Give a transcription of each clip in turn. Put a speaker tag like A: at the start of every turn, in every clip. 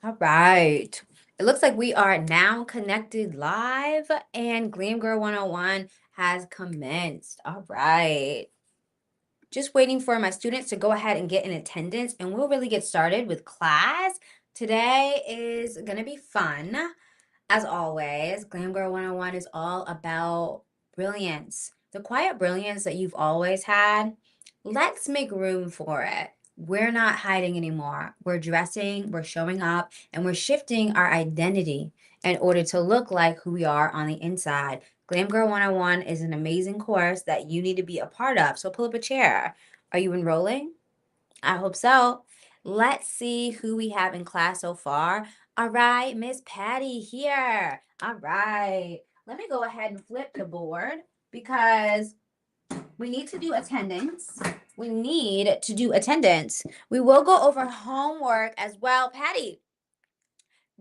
A: All right. It looks like we are now connected live and Glam Girl 101 has commenced. All right. Just waiting for my students to go ahead and get in attendance and we'll really get started with class. Today is going to be fun. As always, Glam Girl 101 is all about brilliance. The quiet brilliance that you've always had. Let's make room for it. We're not hiding anymore. We're dressing, we're showing up, and we're shifting our identity in order to look like who we are on the inside. Glam Girl 101 is an amazing course that you need to be a part of. So pull up a chair. Are you enrolling? I hope so. Let's see who we have in class so far. All right, Miss Patty here. All right. Let me go ahead and flip the board because we need to do attendance. We need to do attendance. We will go over homework as well. Patty,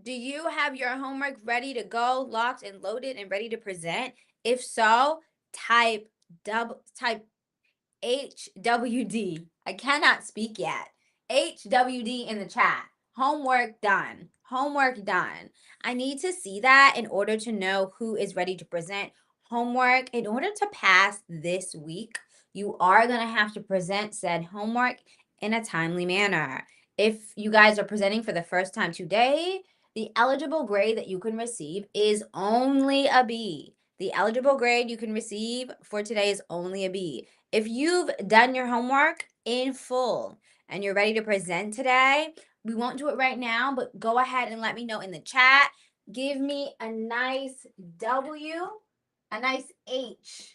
A: do you have your homework ready to go, locked and loaded and ready to present? If so, type HWD. I cannot speak yet. HWD in the chat. Homework done. Homework done. I need to see that in order to know who is ready to present homework. In order to pass this week, you are going to have to present said homework in a timely manner. If you guys are presenting for the first time today, the eligible grade that you can receive is only a B. The eligible grade you can receive for today is only a B. If you've done your homework in full and you're ready to present today, we won't do it right now, but go ahead and let me know in the chat. Give me a nice W, a nice H,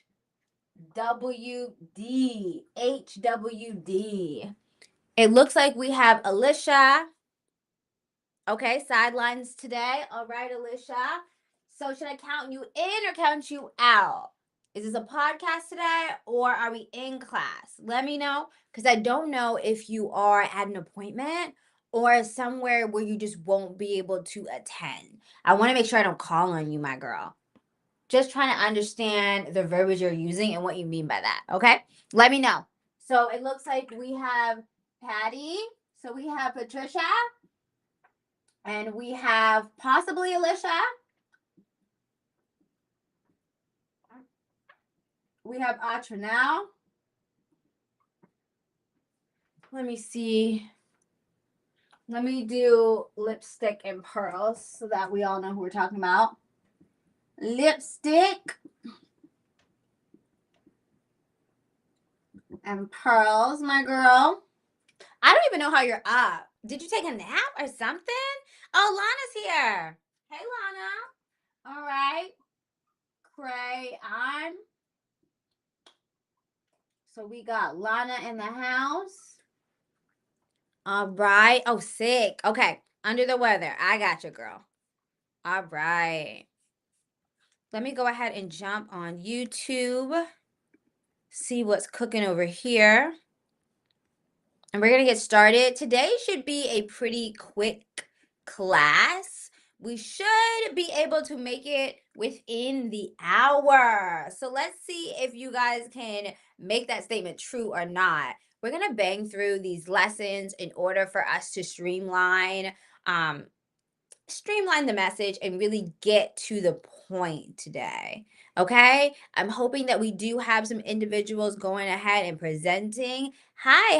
A: W, D, H, W, D. It looks like we have Alicia. Okay, sidelines today. All right, Alicia. So should I count you in or count you out? Is this a podcast today or are we in class? Let me know because I don't know if you are at an appointment or somewhere where you just won't be able to attend. I want to make sure I don't call on you, my girl. Just trying to understand the verbiage you're using and what you mean by that. Okay, let me know. So it looks like we have Patty. So we have Patricia. And we have possibly Alicia. We have Atra now. Let me see. Let me do lipstick and pearls so that we all know who we're talking about. Lipstick and pearls, my girl. I don't even know how you're up. Did you take a nap or something? Oh, Lana's here. Hey, Lana. All right. Crayon. So we got Lana in the house. All right. Oh, sick. Okay. Under the weather. I got you, girl. All right. Let me go ahead and jump on YouTube. See what's cooking over here. And we're going to get started. Today should be a pretty quick class. We should be able to make it within the hour. So let's see if you guys can make that statement true or not. We're going to bang through these lessons in order for us to streamline the message and really get to the point today. Okay, I'm hoping that we do have some individuals going ahead and presenting. Hi.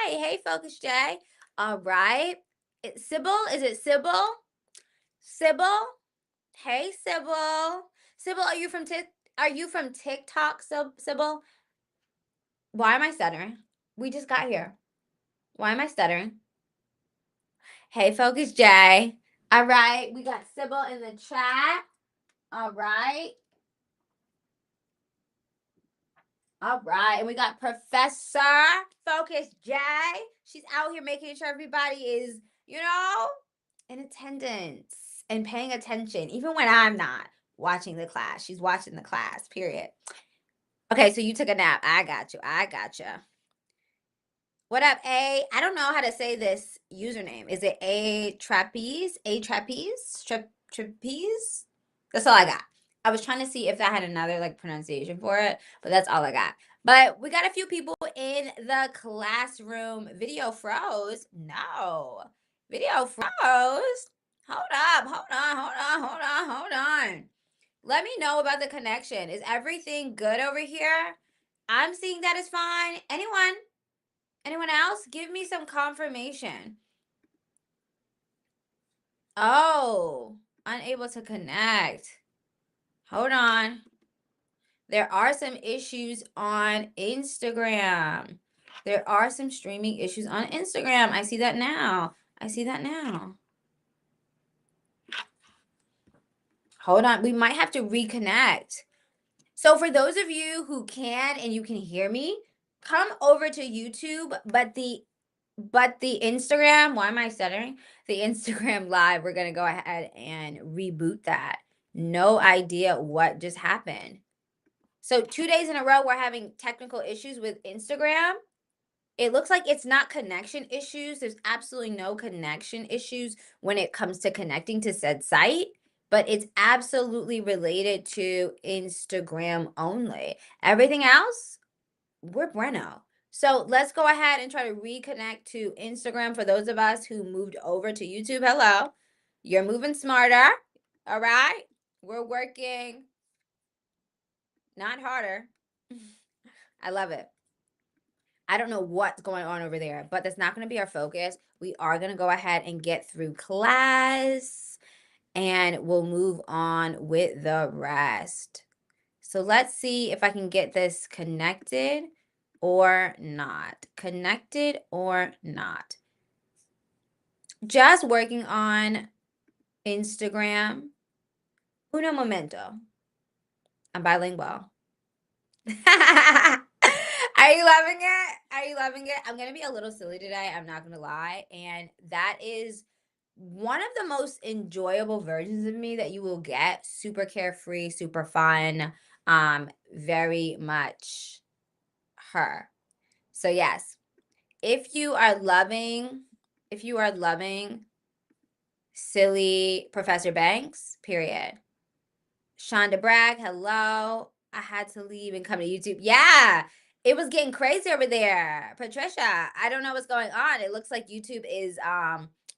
A: Hey, Focus J. All right. Sybil, is it Sybil? Sybil? Hey, Sybil. Sybil, are you from TikTok, Sybil? Why am I stuttering? We just got here. Why am I stuttering? Hey, Focus J. All right, we got Sybil in the chat. All right. And we got Professor Focus J. She's out here making sure everybody is, in attendance and paying attention, even when I'm not watching the class. She's watching the class, period. Okay, so you took a nap. I got you. What up, A? I don't know how to say this username. Is it A Trapeze? Trapeze? That's all I got. I was trying to see if that had another pronunciation for it, but that's all I got. But we got a few people in the classroom. Video froze? No. Video froze. Hold up. Hold on. Let me know about the connection. Is everything good over here? I'm seeing that it's fine. Anyone else? Give me some confirmation. Oh, unable to connect. Hold on. There are some issues on Instagram. There are some streaming issues on Instagram. I see that now. Hold on. We might have to reconnect. So for those of you who can and you can hear me, come over to YouTube, but the Instagram, why am I stuttering? The Instagram live, we're going to go ahead and reboot that. No idea what just happened. So 2 days in a row, we're having technical issues with Instagram. It looks like it's not connection issues. There's absolutely no connection issues when it comes to connecting to said site, but it's absolutely related to Instagram only. Everything else, we're bueno. So let's go ahead and try to reconnect to Instagram for those of us who moved over to YouTube. Hello. You're moving smarter. All right. We're working, not harder. I love it. I don't know what's going on over there, but that's not going to be our focus. We are going to go ahead and get through class and we'll move on with the rest. So let's see if I can get this connected or not. Connected or not. Just working on Instagram. Uno momento. I'm bilingual. Are you loving it? Are you loving it? I'm going to be a little silly today. I'm not going to lie. And that is one of the most enjoyable versions of me that you will get. Super carefree, super fun. Very much her. So yes, if you are loving silly Professor Banks, period. Shonda Bragg, hello. I had to leave and come to YouTube. Yeah, it was getting crazy over there. Patricia, I don't know what's going on. It looks like YouTube is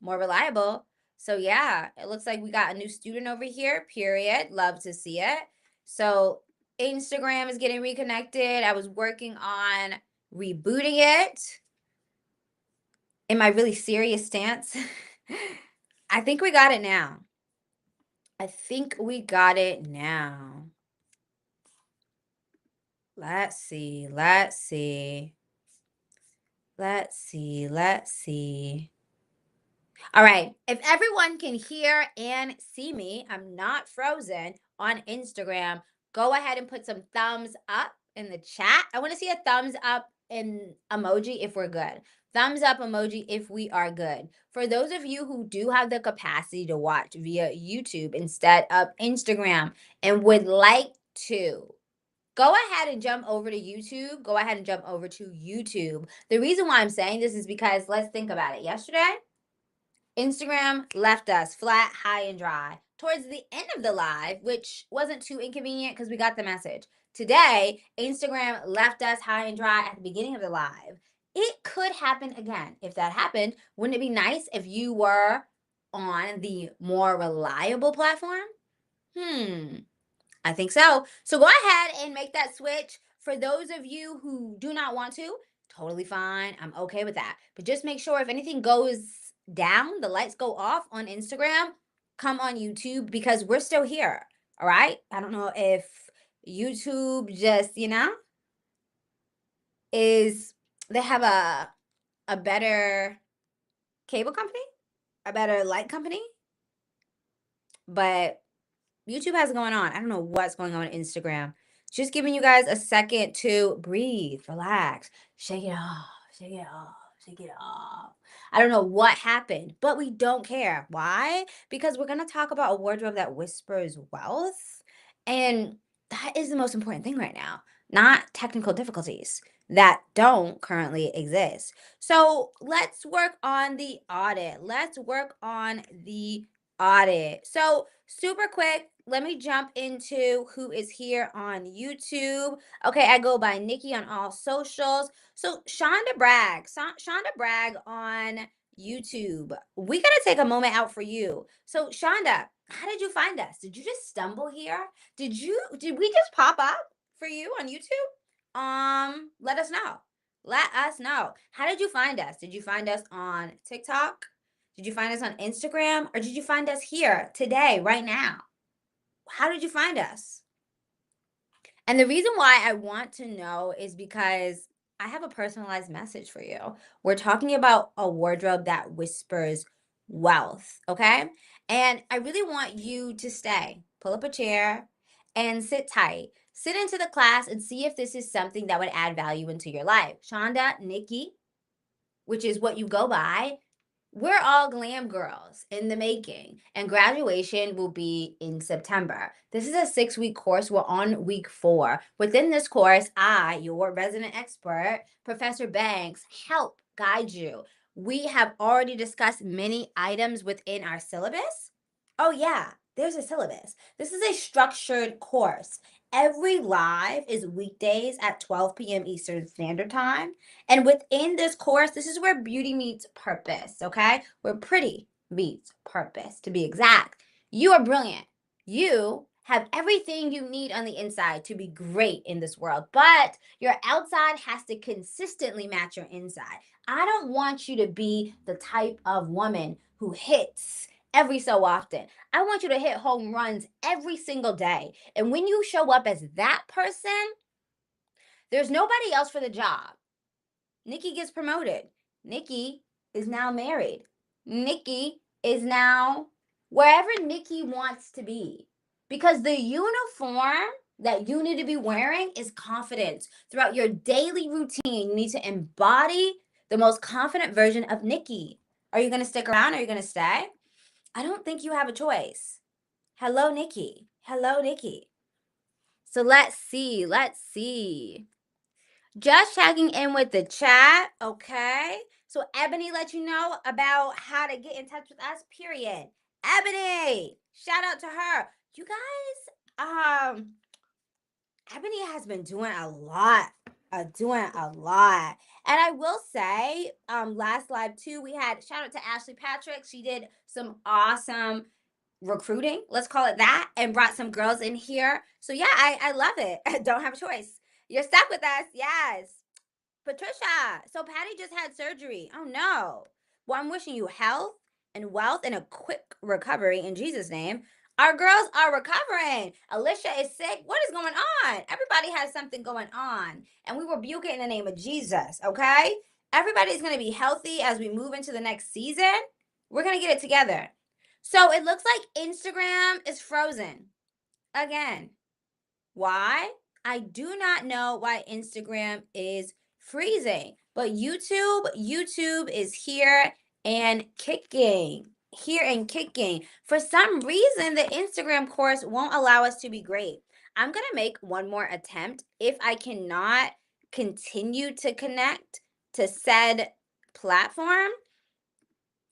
A: more reliable. So yeah, it looks like we got a new student over here, period. Love to see it. So Instagram is getting reconnected. I was working on rebooting it in my really serious stance. I think we got it now. Let's see. All right. If everyone can hear and see me, I'm not frozen on Instagram. Go ahead and put some thumbs up in the chat. I want to see a thumbs up in emoji if we're good. Thumbs up emoji if we are good. For those of you who do have the capacity to watch via YouTube instead of Instagram and would like to, go ahead and jump over to YouTube. The reason why I'm saying this is because let's think about it. Yesterday, Instagram left us flat, high, and dry towards the end of the live, which wasn't too inconvenient because we got the message. Today, Instagram left us high and dry at the beginning of the live. It could happen again. If that happened, wouldn't it be nice if you were on the more reliable platform? I think so. So go ahead and make that switch. For those of you who do not want to, totally fine. I'm okay with that. But just make sure if anything goes down, the lights go off on Instagram, come on YouTube because we're still here. All right. I don't know if YouTube just, they have a better cable company, a better light company, but YouTube has it going on. I don't know what's going on Instagram. Just giving you guys a second to breathe, relax, shake it off, shake it off, shake it off. I don't know what happened, but we don't care. Why? Because we're going to talk about a wardrobe that whispers wealth. And that is the most important thing right now, not technical difficulties that don't currently exist. So let's work on the audit. So super quick, let me jump into who is here on YouTube. Okay, I go by Nikki on all socials. So Shonda Bragg on YouTube. We got to take a moment out for you. So, Shonda, how did you find us? Did you just stumble here? Did we just pop up for you on YouTube? Let us know. Let us know. How did you find us? Did you find us on TikTok? Did you find us on Instagram? Or did you find us here today, right now? How did you find us? And the reason why I want to know is because I have a personalized message for you. We're talking about a wardrobe that whispers wealth, okay? And I really want you to stay. Pull up a chair and sit tight. Sit into the class and see if this is something that would add value into your life. Shonda, Nikki, which is what you go by, we're all glam girls in the making, and graduation will be in September. This is a 6-week course. We're on week 4. Within this course, I, your resident expert, Professor Banks, help guide you. We have already discussed many items within our syllabus. Oh, yeah, there's a syllabus. This is a structured course. Every live is weekdays at 12 p.m. Eastern Standard Time. And within this course, this is where beauty meets purpose, okay? Where pretty meets purpose, to be exact. You are brilliant. You have everything you need on the inside to be great in this world, but your outside has to consistently match your inside. I don't want you to be the type of woman who hits every so often. I want you to hit home runs every single day. And when you show up as that person, there's nobody else for the job. Nikki gets promoted. Nikki is now married. Nikki is now wherever Nikki wants to be. Because the uniform that you need to be wearing is confidence. Throughout your daily routine, you need to embody the most confident version of Nikki. Are you going to stick around? Are you going to stay? I don't think you have a choice. Hello, Nikki. Hello, Nikki. So let's see. Let's see. Just checking in with the chat, okay? So Ebony let you know about how to get in touch with us, period. Ebony, shout out to her. You guys, Ebony has been doing a lot, And I will say, last live too, we had shout out to Ashley Patrick. She did some awesome recruiting, let's call it that, and brought some girls in here. So yeah, I love it. I don't have a choice. You're stuck with us, yes. Patricia, so Patty just had surgery. Oh no. Well, I'm wishing you health and wealth and a quick recovery in Jesus' name. Our girls are recovering. Alicia is sick. What is going on? Everybody has something going on. And we rebuke it in the name of Jesus, okay? Everybody's going to be healthy as we move into the next season. We're going to get it together. So it looks like Instagram is frozen again. Why? I do not know why Instagram is freezing, but YouTube is here and kicking. Here and kicking. For some reason, the Instagram course won't allow us to be great. I'm going to make one more attempt. If I cannot continue to connect to said platform,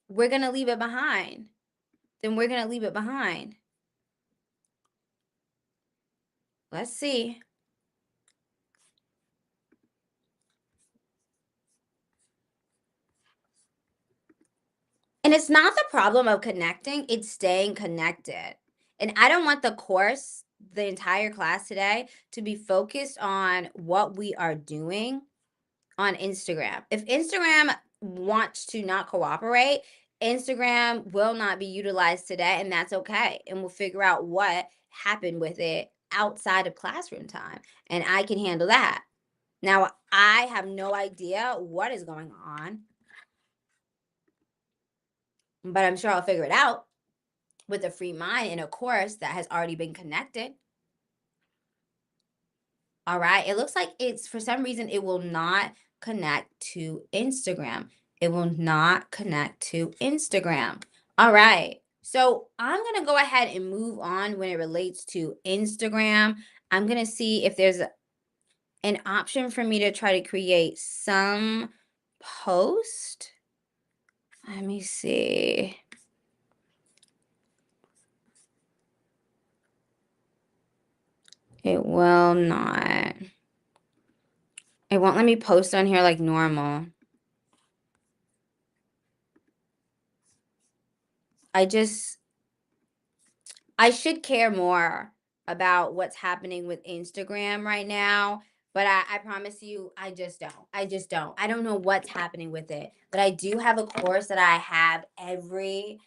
A: we're going to leave it behind. Then we're going to leave it behind. Let's see. And it's not the problem of connecting, it's staying connected. And I don't want the course, the entire class today, to be focused on what we are doing on Instagram. If Instagram wants to not cooperate, Instagram will not be utilized today, and that's okay. And we'll figure out what happened with it outside of classroom time. And I can handle that. Now, I have no idea what is going on, but I'm sure I'll figure it out with a free mind in a course that has already been connected. All right. It looks like it's for some reason it will not connect to Instagram. It will not connect to Instagram. All right. So I'm going to go ahead and move on when it relates to Instagram. I'm going to see if there's an option for me to try to create some post. Let me see. It will not. It won't let me post on here like normal. I should care more about what's happening with Instagram right now, but I promise you, I just don't. I just don't. I don't know what's happening with it, but I do have a course that I have every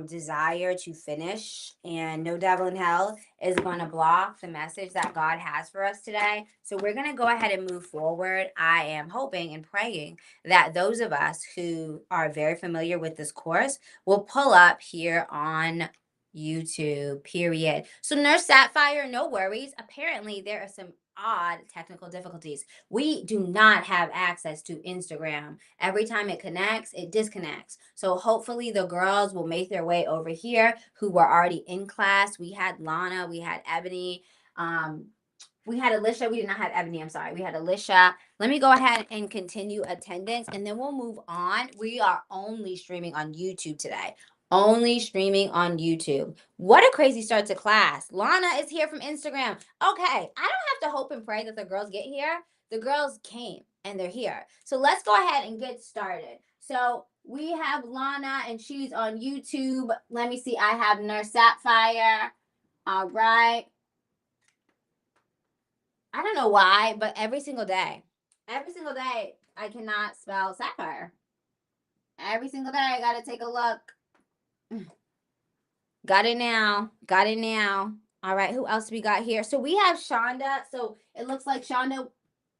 A: desire to finish, and no devil in hell is going to block the message that God has for us today. So we're going to go ahead and move forward. I am hoping and praying that those of us who are very familiar with this course will pull up here on YouTube, period. So, Nurse Sapphire, no worries. Apparently, there are some odd technical difficulties. We do not have access to Instagram. Every time it connects, it disconnects. So, hopefully, the girls will make their way over here who were already in class. We had Lana, we had Ebony, we had Alicia. We did not have Ebony. I'm sorry. We had Alicia. Let me go ahead and continue attendance and then we'll move on. We are only streaming on YouTube today. Only streaming on YouTube. What a crazy start to class. Lana is here from Instagram. Okay, I don't have to hope and pray that the girls get here. The girls came and they're here. So let's go ahead and get started. So we have Lana and she's on YouTube. Let me see. I have Nurse Sapphire. All right. I don't know why, but every single day, I cannot spell sapphire. Every single day, I gotta take a look. Got it now. Got it now. All right, who else we got here? So we have Shonda. So it looks like Shonda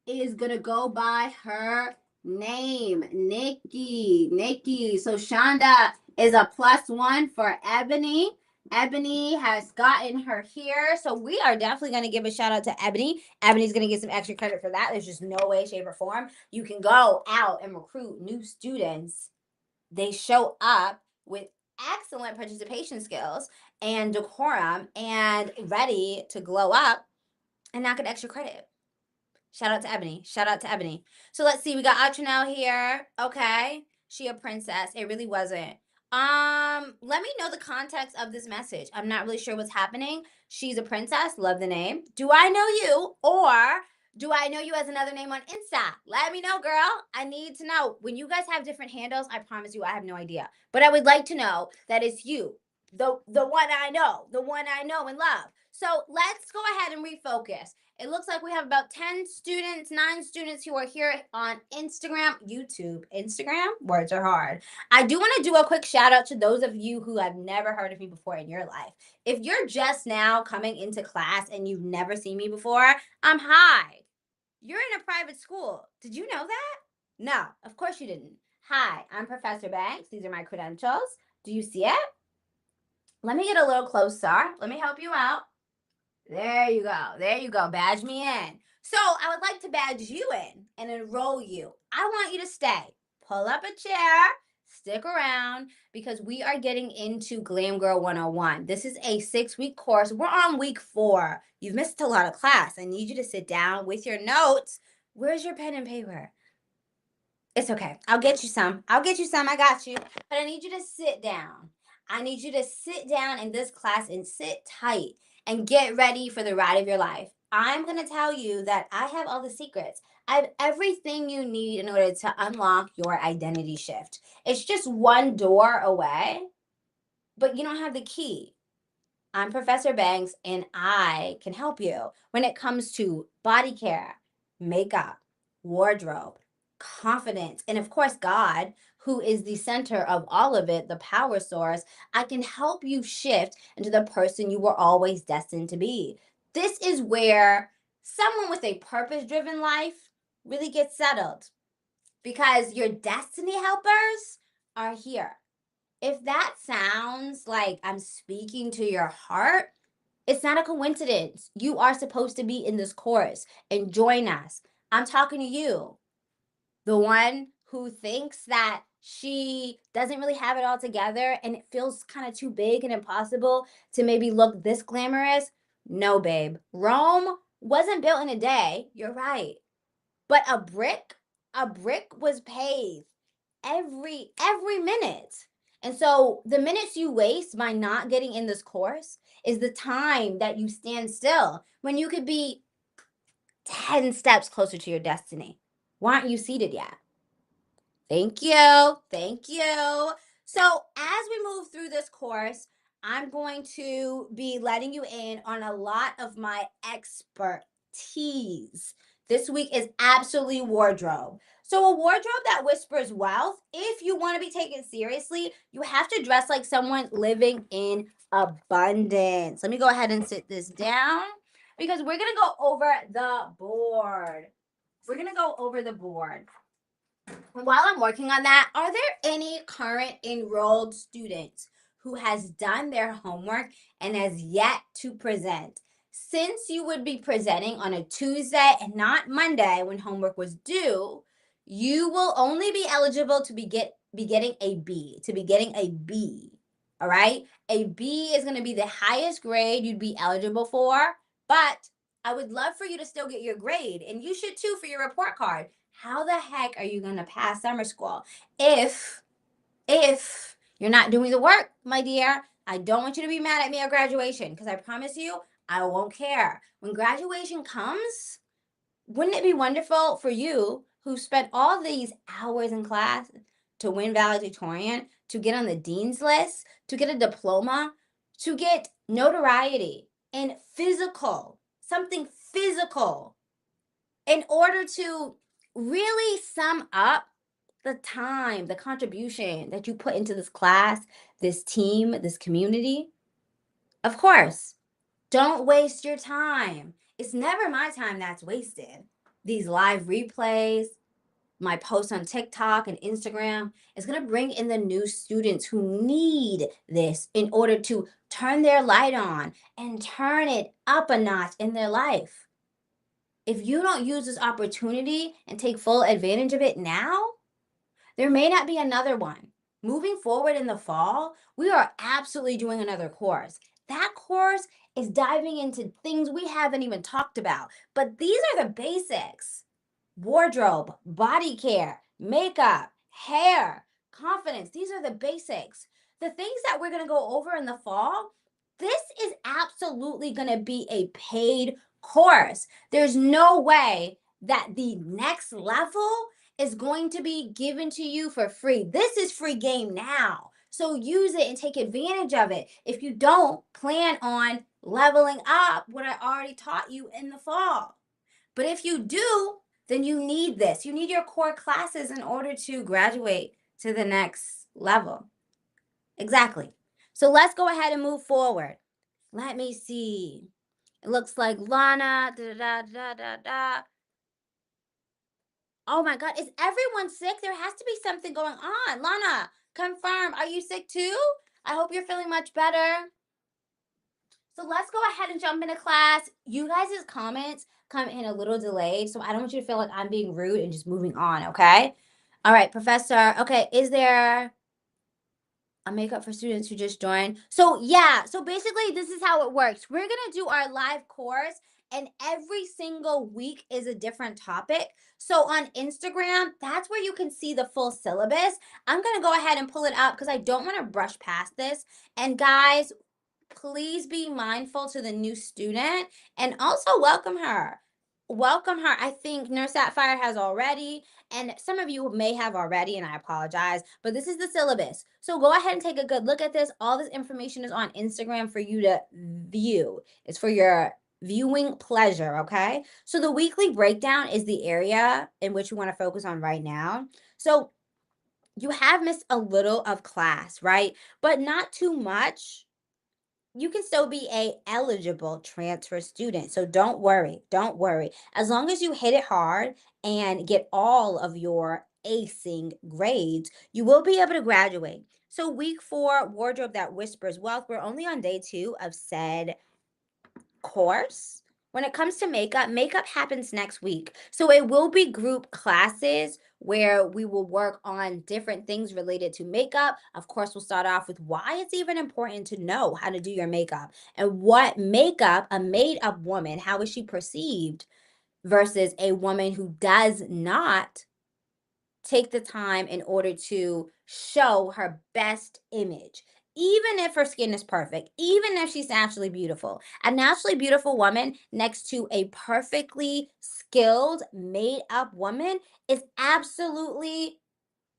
A: is gonna go by her name, Nikki. Nikki. So Shonda is a +1 for Ebony. Ebony has gotten her here. So we are definitely going to give a shout out to Ebony. Ebony's going to get some extra credit for that. There's just no way, shape, or form you can go out and recruit new students. They show up with excellent participation skills and decorum and ready to glow up and not get extra credit. Shout out to Ebony. Shout out to Ebony. So let's see. We got Atronel here. Okay. She a princess. It really wasn't. Let me know the context of this message. I'm not really sure what's happening. She's a princess. Love the name. Do I know you? Or do I know you as another name on Insta? Let me know, girl. I need to know. When you guys have different handles, I promise you I have no idea. But I would like to know that it's you. The one I know. The one I know and love. So let's go ahead and refocus. It looks like we have about 10 students, 9 students who are here on Instagram, YouTube. Instagram? Words are hard. I do want to do a quick shout out to those of you who have never heard of me before in your life. If you're just now coming into class and you've never seen me before, hi. You're in a private school. Did you know that? No, of course you didn't. Hi, I'm Professor Banks. These are my credentials. Do you see it? Let me get a little closer. Let me help you out. There you go. There you go. Badge me in. So I would like to badge you in and enroll you. I want you to stay. Pull up a chair. Stick around because we are getting into Glam Girl 101. This is a 6-week course. We're on week 4. You've missed a lot of class. I need you to sit down with your notes. Where's your pen and paper? It's okay. I'll get you some. I got you. But I need you to sit down. I need you to sit down in this class and sit tight and get ready for the ride of your life. I'm going to tell you that I have all the secrets. I have everything you need in order to unlock your identity shift. It's just one door away, but you don't have the key. I'm Professor Banks, and I can help you when it comes to body care, makeup, wardrobe, confidence, and of course, God, who is the center of all of it, the power source. I can help you shift into the person you were always destined to be. This is where someone with a purpose driven life really gets settled because your destiny helpers are here. If that sounds like I'm speaking to your heart, it's not a coincidence. You are supposed to be in this course and join us. I'm talking to you, the one who thinks that she doesn't really have it all together and it feels kind of too big and impossible to maybe look this glamorous. No, babe. Rome wasn't built in a day. You're right. But a brick was paved every minute. And so the minutes you waste by not getting in this course is the time that you stand still when you could be 10 steps closer to your destiny. Why aren't you seated yet? Thank you. Thank you. So, as we move through this course, I'm going to be letting you in on a lot of my expertise. This week is absolutely wardrobe. So, a wardrobe that whispers wealth, if you want to be taken seriously, you have to dress like someone living in abundance. Let me go ahead and sit this down because we're going to go over the board. We're going to go over the board. While I'm working on that, are there any current enrolled students who has done their homework and has yet to present? Since you would be presenting on a Tuesday and not Monday when homework was due, you will only be eligible to be getting a B, to be getting a B. All right? A B is going to be the highest grade you'd be eligible for, but I would love for you to still get your grade, and you should too for your report card. How the heck are you going to pass summer school if you're not doing the work, my dear? I don't want you to be mad at me at graduation because I promise you I won't care. When graduation comes, wouldn't it be wonderful for you who spent all these hours in class to win valedictorian, to get on the dean's list, to get a diploma, to get notoriety and physical, something physical, in order to really sum up the time, the contribution that you put into this class, this team, this community? Of course, don't waste your time. It's never my time that's wasted. These live replays, my posts on TikTok and Instagram is going to bring in the new students who need this in order to turn their light on and turn it up a notch in their life. If you don't use this opportunity and take full advantage of it now, there may not be another one. Moving forward in the fall, we are absolutely doing another course. That course is diving into things we haven't even talked about, but these are the basics: wardrobe, body care, makeup, hair, confidence. These are the basics. The things that we're going to go over in the fall, this is absolutely going to be a paid course. There's no way that the next level is going to be given to you for free. This is free game now. So use it and take advantage of it. If you don't, plan on leveling up what I already taught you in the fall. But if you do, then you need this. You need your core classes in order to graduate to the next level. Exactly. So let's go ahead and move forward. Let me see. It looks like Lana. Da, da, da, da, da. Oh my God. Is everyone sick? There has to be something going on. Lana, confirm. Are you sick too? I hope you're feeling much better. So let's go ahead and jump into class. You guys' comments come in a little delayed, so I don't want you to feel like I'm being rude and just moving on, okay? All right, Professor. Okay, is there a makeup for students who just joined? So yeah, so basically this is how it works. We're gonna do our live course, and every single week is a different topic. So on Instagram, that's where you can see the full syllabus. I'm gonna go ahead and pull it up because I don't want to brush past this. And guys, please be mindful to the new student and also welcome her. Welcome her. I think Nurse Sapphire has already, and some of you may have already, and I apologize, but this is the syllabus. So go ahead and take a good look at this. All this information is on Instagram for you to view. It's for your viewing pleasure, okay? So the weekly breakdown is the area in which you want to focus on right now. So you have missed a little of class, right? But not too much. You can still be a eligible transfer student. So don't worry. Don't worry. As long as you hit it hard and get all of your acing grades, you will be able to graduate. So week 4, wardrobe that whispers wealth. We're only on day 2 of said course. When it comes to makeup, makeup happens next week. So it will be group classes where we will work on different things related to makeup. Of course, we'll start off with why it's even important to know how to do your makeup and what makeup a made up woman, how is she perceived versus a woman who does not take the time in order to show her best image. Even if her skin is perfect, even if she's naturally beautiful, a naturally beautiful woman next to a perfectly skilled, made up woman is absolutely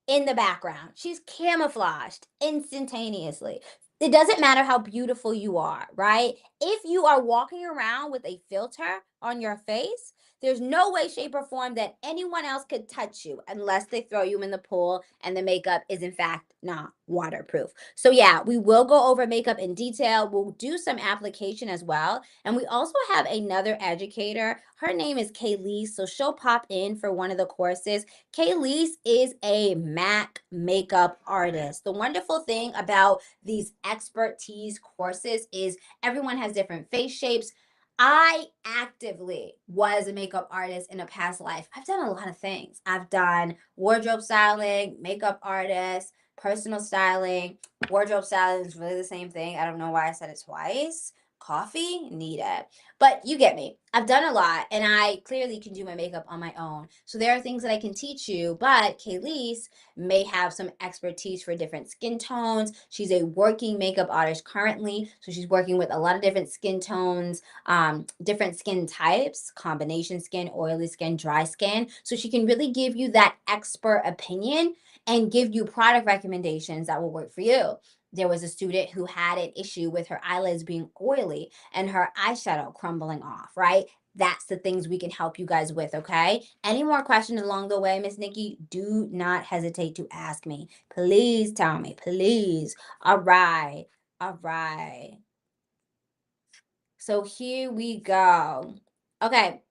A: in the background. She's camouflaged instantaneously. It doesn't matter how beautiful you are, right? If you are walking around with a filter on your face, there's no way, shape, or form that anyone else could touch you unless they throw you in the pool and the makeup is, in fact, not waterproof. So, yeah, we will go over makeup in detail. We'll do some application as well. And we also have another educator. Her name is Kaylee. So, she'll pop in for one of the courses. Kaylee is a MAC makeup artist. The wonderful thing about these expertise courses is everyone has different face shapes. I actively was a makeup artist in a past life. I've done a lot of things. I've done wardrobe styling, makeup artist, personal styling. Wardrobe styling is really the same thing. I don't know why I said it twice. Coffee, need it. But you get me. I've done a lot and I clearly can do my makeup on my own. So there are things that I can teach you, but Kaylee may have some expertise for different skin tones. She's a working makeup artist currently. So she's working with a lot of different skin tones, different skin types, combination skin, oily skin, dry skin. So she can really give you that expert opinion and give you product recommendations that will work for you. There was a student who had an issue with her eyelids being oily and her eyeshadow crumbling off, right? That's the things we can help you guys with, okay? Any more questions along the way, Miss Nikki, do not hesitate to ask me. Please tell me, please. All right. All right. So here we go. Okay.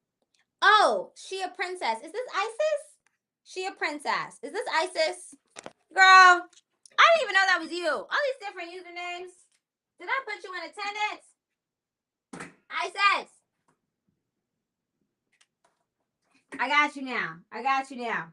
A: Oh, she a princess. Is this Isis? She a princess. Is this Isis? Girl, I didn't even know that was you. All these different usernames. Did I put you in attendance? Isis. I got you now. I got you now.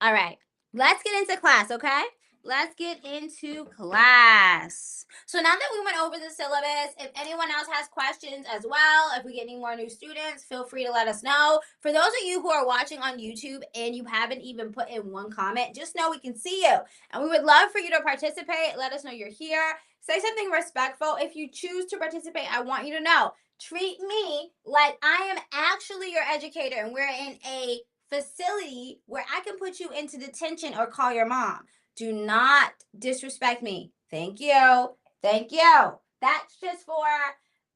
A: All right. Let's get into class, okay? Let's get into class. So now that we went over the syllabus, if anyone else has questions as well, if we get any more new students, feel free to let us know. For those of you who are watching on YouTube and you haven't even put in one comment, just know we can see you. And we would love for you to participate. Let us know you're here. Say something respectful. If you choose to participate, I want you to know, treat me like I am actually your educator and we're in a facility where I can put you into detention or call your mom. Do not disrespect me. Thank you. Thank you. That's just for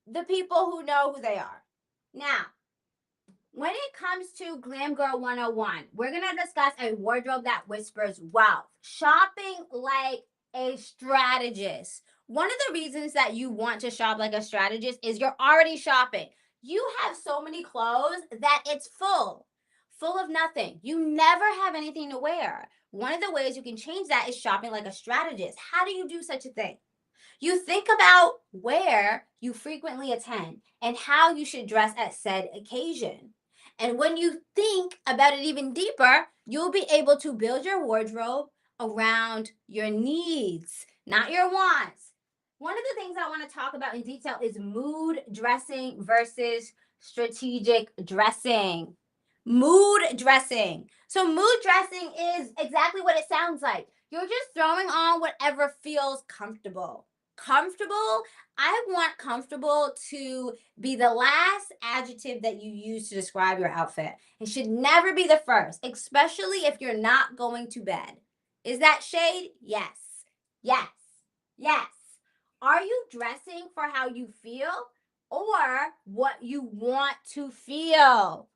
A: the people who know who they are. Now, when it comes to Glam Girl 101, we're going to discuss a wardrobe that whispers wealth. Shopping like a strategist. One of the reasons that you want to shop like a strategist is you're already shopping. You have so many clothes that it's full of nothing. You never have anything to wear. One of the ways you can change that is shopping like a strategist. How do you do such a thing? You think about where you frequently attend and how you should dress at said occasion. And when you think about it even deeper, you'll be able to build your wardrobe around your needs, not your wants. One of the things I want to talk about in detail is mood dressing versus strategic dressing. Mood dressing. So, mood dressing is exactly what it sounds like. You're just throwing on whatever feels comfortable. Comfortable, I want comfortable to be the last adjective that you use to describe your outfit. It should never be the first, especially if you're not going to bed. Is that shade? Yes. Yes. Yes. Are you dressing for how you feel or what you want to feel?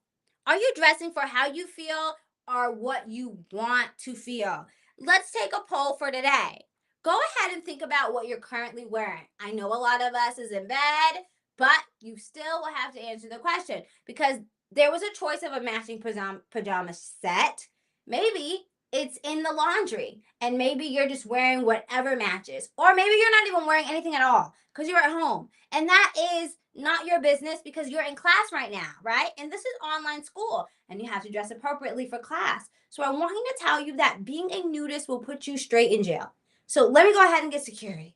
A: Are you dressing for how you feel or what you want to feel? Let's take a poll for today. Go ahead and think about what you're currently wearing. I know a lot of us is in bed, but you still will have to answer the question because there was a choice of a matching pajama set. Maybe it's in the laundry and maybe you're just wearing whatever matches, or maybe you're not even wearing anything at all because you're at home. And that is not your business because you're in class right now, right? And this is online school and you have to dress appropriately for class. So I want to tell you that being a nudist will put you straight in jail. So let me go ahead and get security.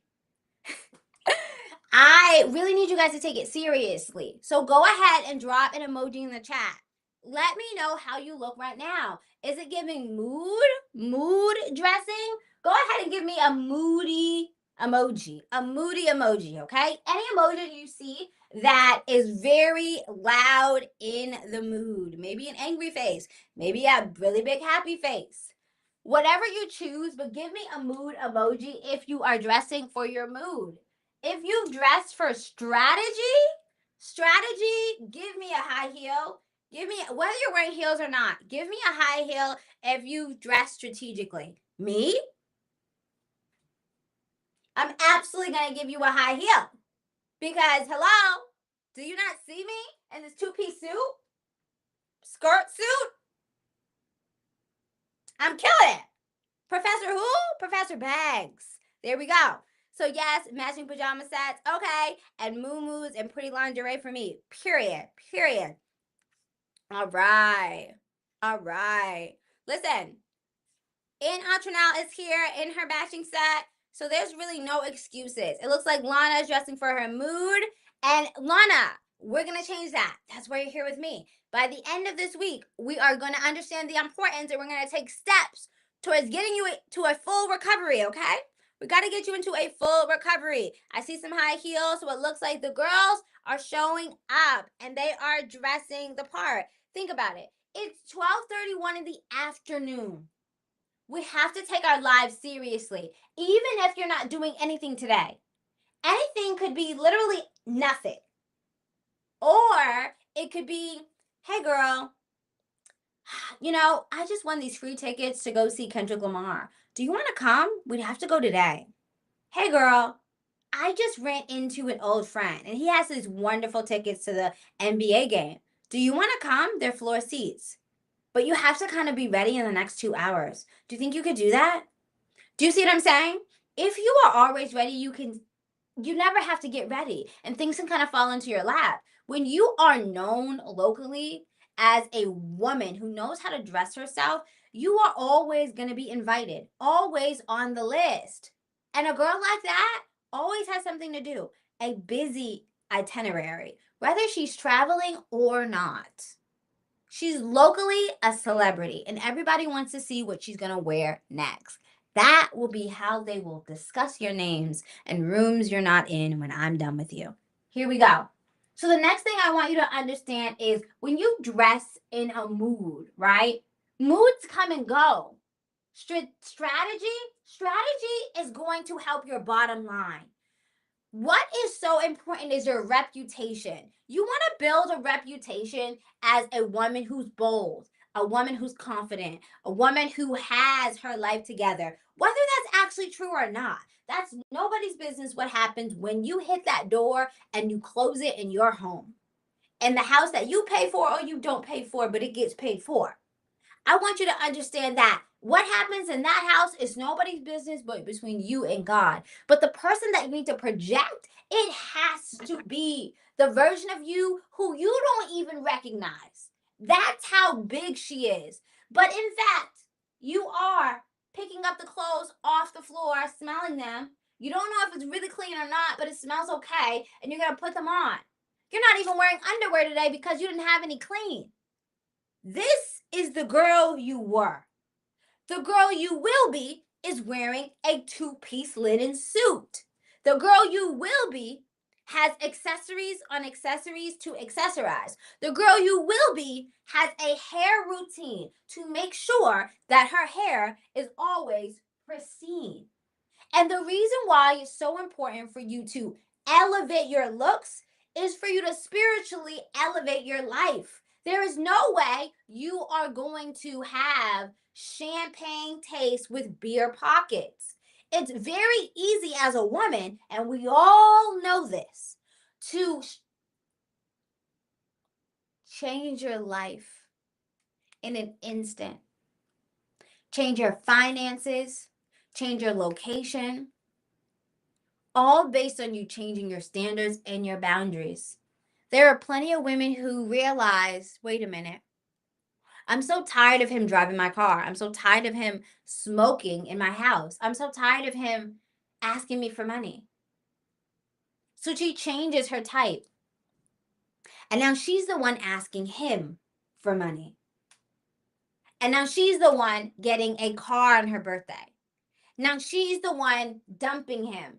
A: I really need you guys to take it seriously. So go ahead and drop an emoji in the chat. Let me know how you look right now. Is it giving mood dressing? Go ahead and give me a moody emoji, okay? Any emoji you see that is very loud in the mood. Maybe an angry face, maybe a really big happy face. Whatever you choose, but give me a mood emoji if you are dressing for your mood. If you dress for strategy, give me a high heel. Give me, whether you're wearing heels or not, give me a high heel if you dress strategically. Me, I'm absolutely going to give you a high heel because, hello, do you not see me in this two-piece suit, skirt suit? I'm killing it. Professor who? Professor Bags. There we go. So yes, matching pajama sets, okay, and moo-moos and pretty lingerie for me. Period. Period. All right. All right. Listen, Antronal is here in her matching set. So there's really no excuses. It looks like Lana is dressing for her mood. And Lana, we're going to change that. That's why you're here with me. By the end of this week, we are going to understand the importance and we're going to take steps towards getting you to a full recovery, okay? We got to get you into a full recovery. I see some high heels, so it looks like the girls are showing up and they are dressing the part. Think about it. It's 12:31 in the afternoon. We have to take our lives seriously, even if you're not doing anything today. Anything could be literally nothing. Or it could be, hey girl, I just won these free tickets to go see Kendrick Lamar. Do you want to come? We'd have to go today. Hey girl, I just ran into an old friend and he has these wonderful tickets to the NBA game. Do you want to come? They're floor seats. But you have to kind of be ready in the next 2 hours. Do you think you could do that? Do you see what I'm saying? If you are always ready, you never have to get ready and things can kind of fall into your lap. When you are known locally as a woman who knows how to dress herself, you are always going to be invited, always on the list. And a girl like that always has something to do, a busy itinerary, whether she's traveling or not. She's locally a celebrity and everybody wants to see what she's going to wear next. That will be how they will discuss your names and rooms you're not in when I'm done with you. Here we go. So the next thing I want you to understand is when you dress in a mood, right? Moods come and go. Strategy is going to help your bottom line. What is so important is your reputation. You want to build a reputation as a woman who's bold, a woman who's confident, a woman who has her life together. Whether that's actually true or not, that's nobody's business what happens when you hit that door and you close it in your home. In the house that you pay for or you don't pay for, but it gets paid for. I want you to understand that what happens in that house is nobody's business but between you and God. But the person that you need to project, it has to be the version of you who you don't even recognize. That's how big she is. But in fact, you are picking up the clothes off the floor, smelling them. You don't know if it's really clean or not, but it smells okay, and you're going to put them on. You're not even wearing underwear today because you didn't have any clean. This is the girl you were. The girl you will be is wearing a two-piece linen suit. The girl you will be has accessories on accessories to accessorize. The girl you will be has a hair routine to make sure that her hair is always pristine. And the reason why it's so important for you to elevate your looks is for you to spiritually elevate your life. There is no way you are going to have champagne taste with beer pockets. It's very easy as a woman, and we all know this, to change your life in an instant. Change your finances, change your location, all based on you changing your standards and your boundaries. There are plenty of women who realize, wait a minute, I'm so tired of him driving my car. I'm so tired of him smoking in my house. I'm so tired of him asking me for money. So she changes her type. And now she's the one asking him for money. And now she's the one getting a car on her birthday. Now she's the one dumping him.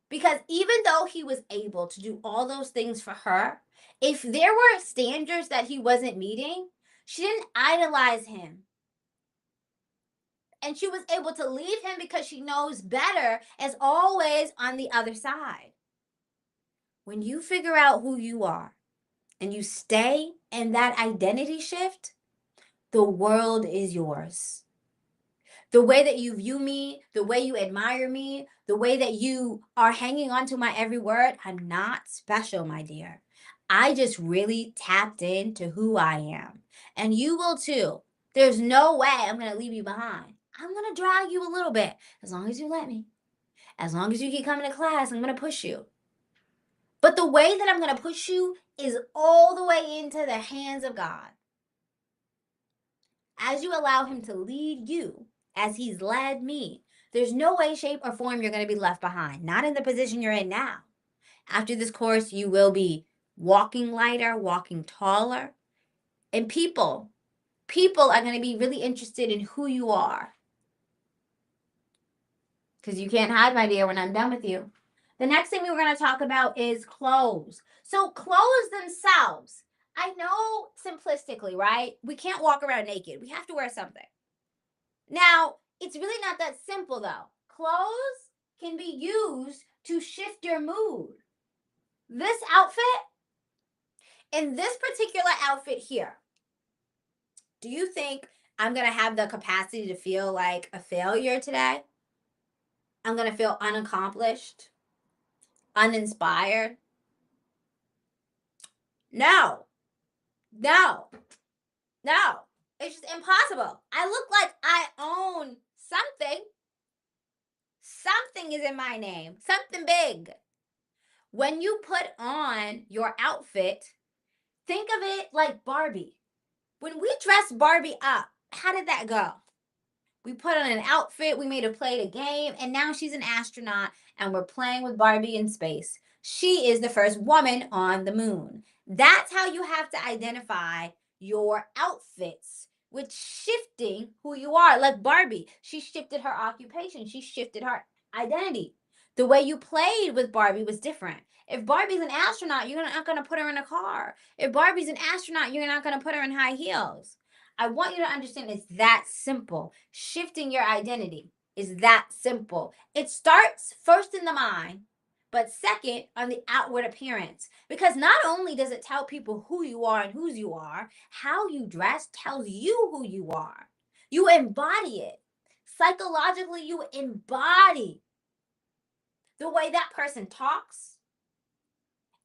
A: Because even though he was able to do all those things for her, if there were standards that he wasn't meeting, she didn't idolize him. And she was able to leave him because she knows better is always on the other side. When you figure out who you are and you stay in that identity shift, the world is yours. The way that you view me, the way you admire me, the way that you are hanging on to my every word, I'm not special, my dear. I just really tapped into who I am. And you will too. There's no way I'm going to leave you behind. I'm going to drag you a little bit as long as you let me. As long as you keep coming to class, I'm going to push you. But the way that I'm going to push you is all the way into the hands of God. As you allow him to lead you, as he's led me, there's no way, shape, or form you're going to be left behind. Not in the position you're in now. After this course, you will be walking lighter, walking taller. And people are going to be really interested in who you are. Because you can't hide, my dear, when I'm done with you. The next thing we were going to talk about is clothes. So clothes themselves, I know simplistically, right? We can't walk around naked. We have to wear something. Now, it's really not that simple though. Clothes can be used to shift your mood. This outfit, in this particular outfit here, do you think I'm going to have the capacity to feel like a failure today? I'm going to feel unaccomplished, uninspired? No. It's just impossible. I look like I own something. Something is in my name, something big. When you put on your outfit, think of it like Barbie. When we dressed Barbie up, how did that go? We put on an outfit, we made her play the game, and now she's an astronaut, and we're playing with Barbie in space. She is the first woman on the moon. That's how you have to identify your outfits, with shifting who you are. Like Barbie, she shifted her occupation, she shifted her identity. The way you played with Barbie was different. If Barbie's an astronaut, you're not going to put her in a car. If Barbie's an astronaut, you're not going to put her in high heels. I want you to understand it's that simple. Shifting your identity is that simple. It starts first in the mind, but second on the outward appearance. Because not only does it tell people who you are and whose you are, how you dress tells you who you are. You embody it. Psychologically, you embody the way that person talks,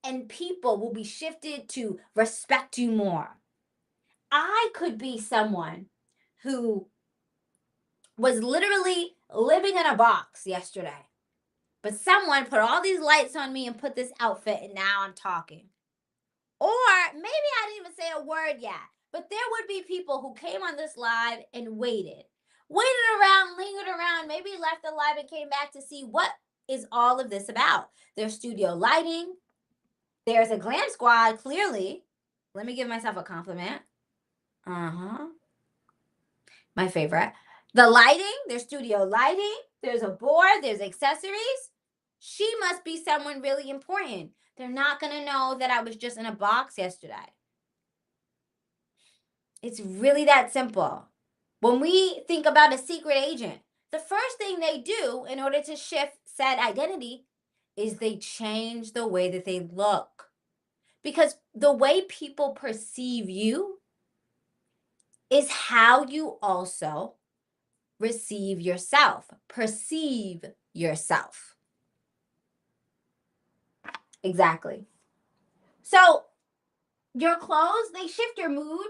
A: and people will be shifted to respect you more. I could be someone who was literally living in a box yesterday, but someone put all these lights on me and put this outfit, and now I'm talking. Or maybe I didn't even say a word yet, but there would be people who came on this live and waited around, lingered around, maybe left the live and came back to see what is all of this about. There's studio lighting. There's a glam squad, clearly. Let me give myself a compliment. My favorite. The lighting, there's studio lighting. There's a board. There's accessories. She must be someone really important. They're not going to know that I was just in a box yesterday. It's really that simple. When we think about a secret agent, the first thing they do in order to shift said identity is they change the way that they look. Because the way people perceive you is how you also perceive yourself. Exactly. So your clothes, they shift your mood.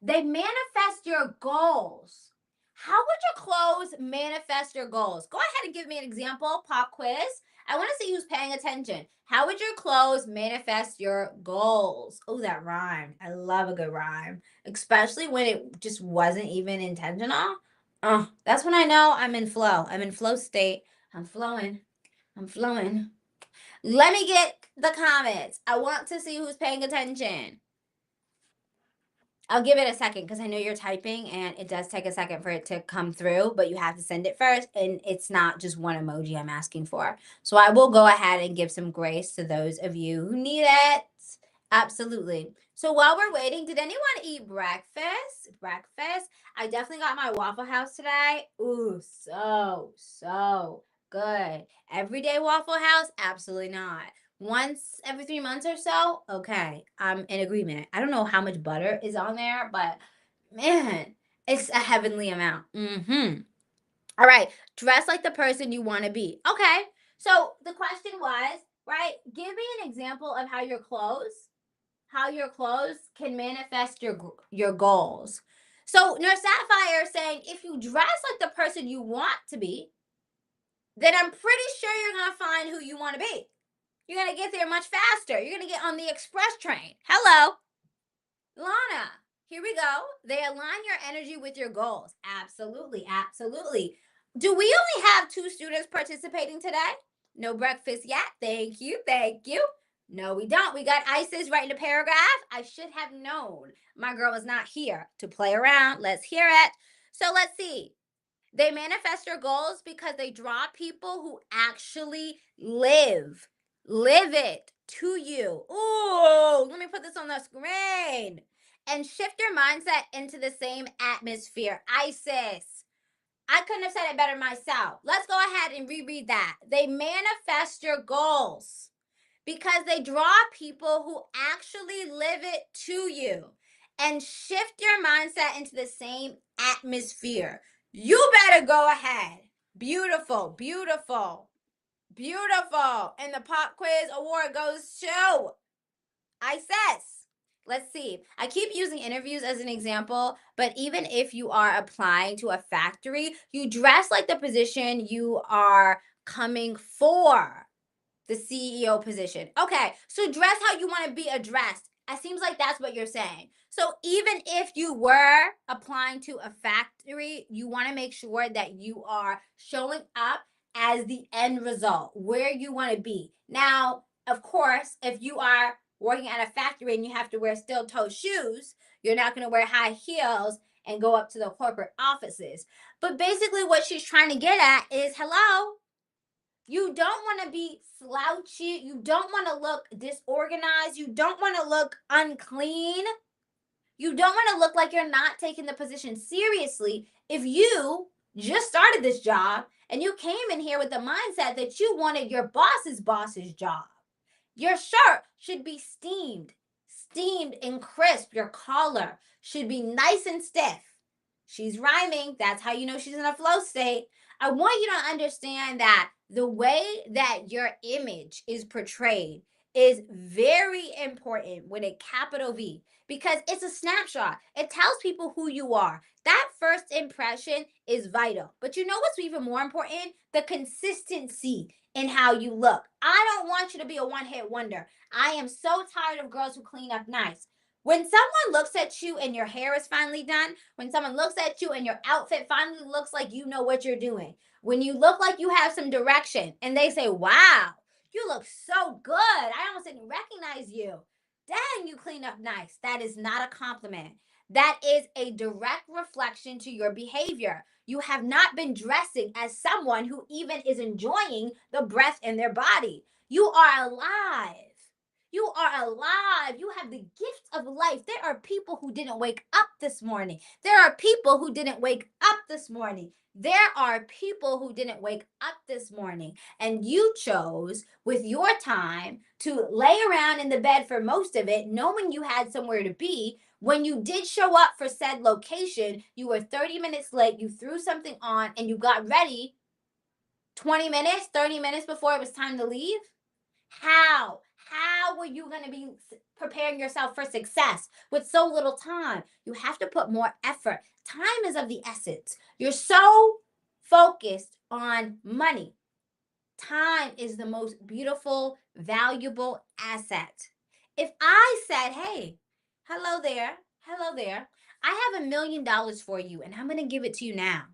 A: They manifest your goals. How would your clothes manifest your goals? Go ahead and give me an example, pop quiz. I want to see who's paying attention. How would your clothes manifest your goals? Oh, that rhyme. I love a good rhyme, especially when it just wasn't even intentional. That's when I know I'm in flow. I'm in flow state. I'm flowing. Let me get the comments. I want to see who's paying attention. I'll give it a second because I know you're typing and it does take a second for it to come through, but you have to send it first, and it's not just one emoji I'm asking for. So I will go ahead and give some grace to those of you who need it Absolutely. So while we're waiting, did anyone eat breakfast? Breakfast. I definitely got my Waffle House today. Ooh, so good. Everyday Waffle House? Absolutely not. Once every 3 months or so? Okay, I'm in agreement. I don't know how much butter is on there, but man, it's a heavenly amount. Mm-hmm. All right. Dress like the person you want to be. Okay. So the question was, right? Give me an example of how your clothes can manifest your goals. So Nurse Sapphire is saying if you dress like the person you want to be, then I'm pretty sure you're gonna find who you want to be. You're gonna get there much faster. You're gonna get on the express train. Hello, Lana. Here we go. They align your energy with your goals. Absolutely, absolutely. Do we only have 2 students participating today? No breakfast yet. Thank you, thank you. No, we don't. We got Isis writing a paragraph. I should have known. My girl was not here to play around. Let's hear it. So let's see. They manifest their goals because they draw people who actually live it to you. Ooh, let me put this on the screen and shift your mindset into the same atmosphere. Isis, I couldn't have said it better myself. Let's go ahead and reread that. They manifest your goals because they draw people who actually live it to you and shift your mindset into the same atmosphere. You better go ahead. Beautiful, beautiful, beautiful. And the pop quiz award goes to Isis. Let's see. I keep using interviews as an example, but even if you are applying to a factory, you dress like the position you are coming for, the CEO position. Okay, so dress how you want to be addressed. It seems like that's what you're saying. So even if you were applying to a factory, you want to make sure that you are showing up as the end result, where you want to be. Now, of course, if you are working at a factory and you have to wear steel toe shoes, you're not going to wear high heels and go up to the corporate offices. But basically, what she's trying to get at is hello, you don't want to be slouchy. You don't want to look disorganized. You don't want to look unclean. You don't want to look like you're not taking the position seriously. If you just started this job and you came in here with the mindset that you wanted your boss's job, your shirt should be steamed and crisp. Your collar should be nice and stiff. She's rhyming. That's how you know she's in a flow state. I want you to understand that the way that your image is portrayed is very important with a capital V because it's a snapshot. It tells people who you are. That first impression is vital. But you know what's even more important? The consistency in how you look. I don't want you to be a one-hit wonder. I am so tired of girls who clean up nice. When someone looks at you and your hair is finally done, when someone looks at you and your outfit finally looks like you know what you're doing, when you look like you have some direction and they say, wow, you look so good. I almost didn't recognize you. Dang, you clean up nice. That is not a compliment. That is a direct reflection to your behavior. You have not been dressing as someone who even is enjoying the breath in their body. You are alive. You are alive. You have the gift of life. There are people who didn't wake up this morning. There are people who didn't wake up this morning. There are people who didn't wake up this morning. And you chose with your time to lay around in the bed for most of it, knowing you had somewhere to be. When you did show up for said location, you were 30 minutes late. You threw something on and you got ready 20 minutes, 30 minutes before it was time to leave. How? How were you going to be preparing yourself for success with so little time? You have to put more effort. Time is of the essence. You're so focused on money. Time is the most beautiful, valuable asset. If I said, hey, hello there, I have $1,000,000 for you and I'm going to give it to you now.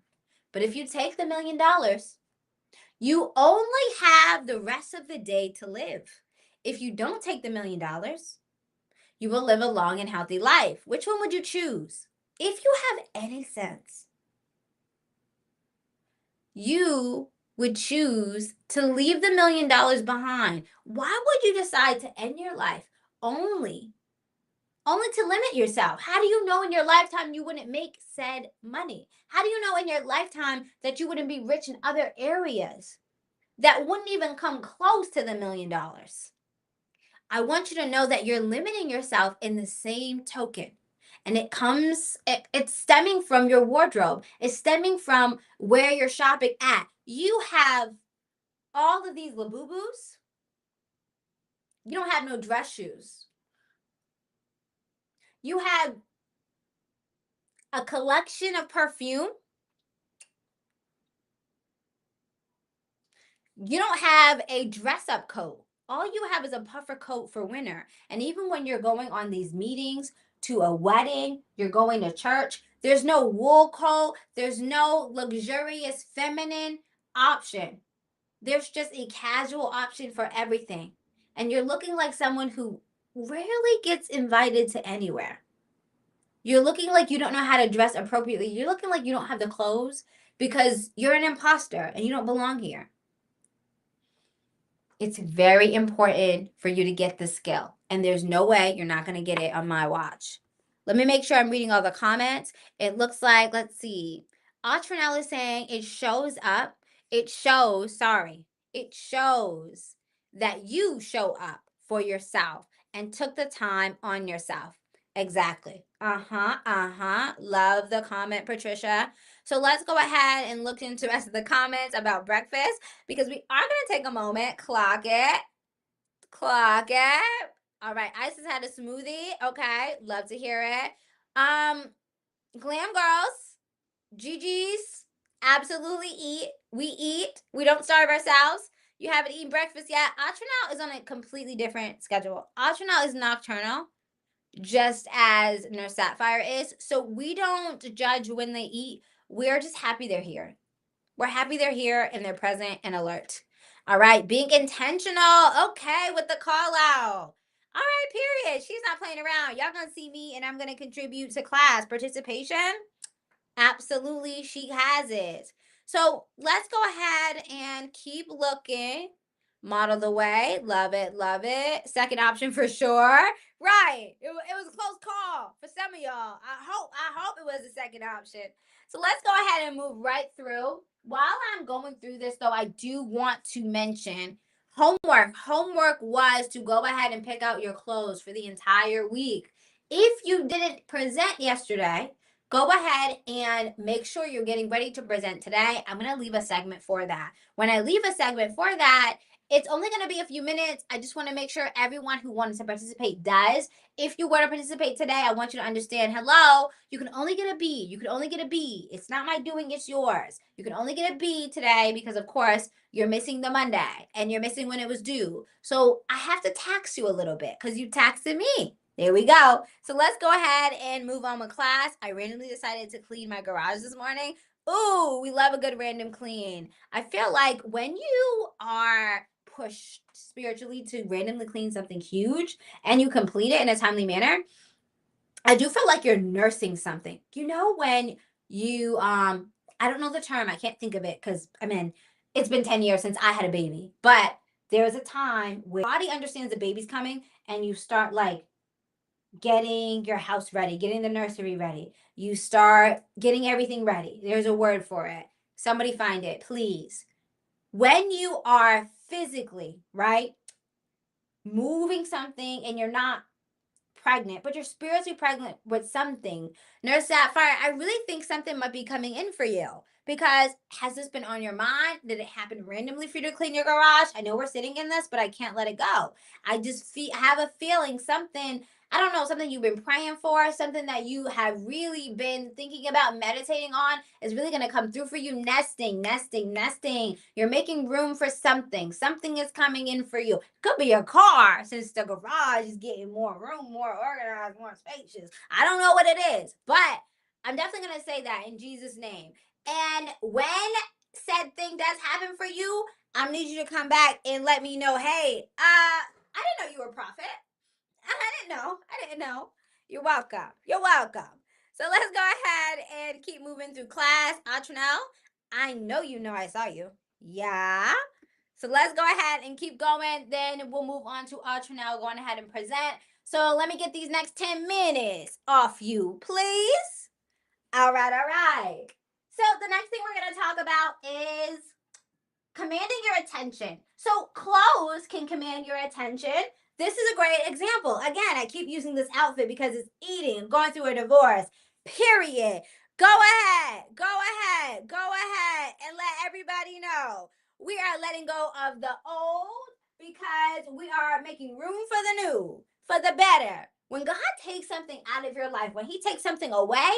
A: But if you take the $1,000,000, you only have the rest of the day to live. If you don't take the $1,000,000, you will live a long and healthy life. Which one would you choose? If you have any sense, you would choose to leave the $1,000,000 behind. Why would you decide to end your life only to limit yourself. How do you know in your lifetime you wouldn't make said money? How do you know in your lifetime that you wouldn't be rich in other areas that wouldn't even come close to the $1,000,000? I want you to know that you're limiting yourself in the same token. And it's stemming from your wardrobe. It's stemming from where you're shopping at. You have all of these Labubus. You don't have no dress shoes. You have a collection of perfume. You don't have a dress up coat. All you have is a puffer coat for winter. And even when you're going on these meetings, to a wedding, you're going to church, there's no wool coat, there's no luxurious feminine option. There's just a casual option for everything. And you're looking like someone who rarely gets invited to anywhere. You're looking like you don't know how to dress appropriately. You're looking like you don't have the clothes because you're an imposter and you don't belong here. It's very important for you to get the skill. And there's no way you're not going to get it on my watch. Let me make sure I'm reading all the comments. It looks like, let's see. Autranelle is saying it shows up. It shows that you show up for yourself and took the time on yourself. Exactly. Love the comment, Patricia. So let's go ahead and look into the rest of the comments about breakfast because we are going to take a moment. Clock it. All right. Isis had a smoothie. Okay. Love to hear it. Glam girls, GG's, absolutely eat. We eat. We don't starve ourselves. You haven't eaten breakfast yet. Autranelle is on a completely different schedule. Autranelle is nocturnal, just as Nurse Sapphire is. So we don't judge when they eat. We're just happy they're here. We're happy they're here and they're present and alert. All right, being intentional. Okay, with the call out. All right, period. She's not playing around. Y'all gonna see me and I'm gonna contribute to class participation. Absolutely, she has it. So let's go ahead and keep looking. Model the way. Love it, love it. Second option for sure. Right. It was a close call for some of y'all. I hope it was the second option. So let's go ahead and move right through. While I'm going through this, though, I do want to mention homework. Homework was to go ahead and pick out your clothes for the entire week. If you didn't present yesterday, go ahead and make sure you're getting ready to present today. I'm going to leave a segment for that. When I leave a segment for that, it's only going to be a few minutes. I just want to make sure everyone who wanted to participate does. If you were to participate today, I want you to understand, hello, you can only get a B. You can only get a B. It's not my doing, it's yours. You can only get a B today because, of course, you're missing the Monday and you're missing when it was due. So I have to tax you a little bit because you taxed me. There we go. So let's go ahead and move on with class. I randomly decided to clean my garage this morning. Ooh, we love a good random clean. I feel like when you are pushed spiritually to randomly clean something huge and you complete it in a timely manner, I do feel like you're nursing something. You know, when you I don't know the term, I can't think of it because it's been 10 years since I had a baby, but there was a time where body understands the baby's coming and you start like getting your house ready, getting the nursery ready. You start getting everything ready. There's a word for it. Somebody find it, please. When you are physically, right, moving something and you're not pregnant, but you're spiritually pregnant with something, Nurse Sapphire, I really think something might be coming in for you. Because has this been on your mind? Did it happen randomly for you to clean your garage? I know we're sitting in this, but I can't let it go. I just have a feeling something, I don't know, something you've been praying for, something that you have really been thinking about, meditating on, is really going to come through for you. Nesting. You're making room for something. Something is coming in for you. Could be your car, since the garage is getting more room, more organized, more spacious. I don't know what it is, but I'm definitely going to say that in Jesus' name. And when said thing does happen for you, I need you to come back and let me know, hey, I didn't know you were a prophet. I didn't know. You're welcome. So let's go ahead and keep moving through class. Autranelle, I know you know I saw you. Yeah. So let's go ahead and keep going. Then we'll move on to Autranelle going ahead and present. So let me get these next 10 minutes off you, please. All right, all right. So the next thing we're going to talk about is commanding your attention. So clothes can command your attention. This is a great example. Again, I keep using this outfit because it's eating, going through a divorce, period. Go ahead, go ahead, go ahead and let everybody know we are letting go of the old because we are making room for the new, for the better. When God takes something out of your life, when He takes something away,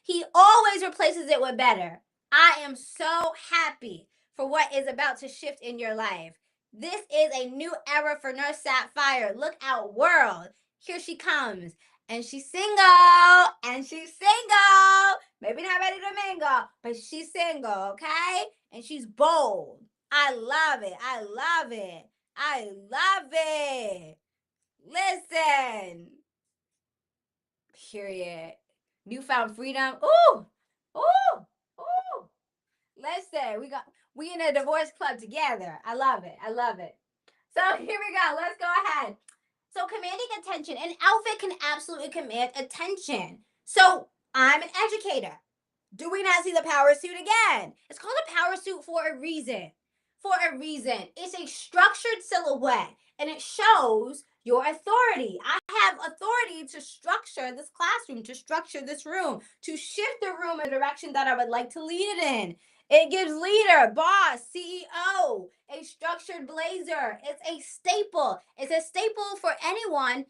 A: He always replaces it with better. I am so happy for what is about to shift in your life. This is a new era for Nurse Sapphire. Look out, world. Here she comes. And she's single. And she's single. Maybe not ready to mingle, but she's single, okay? And she's bold. I love it. I love it. I love it. Listen. Period. Newfound freedom. Ooh. Ooh. Ooh. Listen, we in a divorce club together. I love it. I love it. So here we go. Let's go ahead. So commanding attention. An outfit can absolutely command attention. So I'm an educator. Do we not see the power suit again? It's called a power suit for a reason. For a reason. It's a structured silhouette and it shows your authority. I have authority to structure this classroom, to structure this room, to shift the room in a direction that I would like to lead it in. It gives leader, boss, CEO, a structured blazer. It's a staple. It's a staple for anyone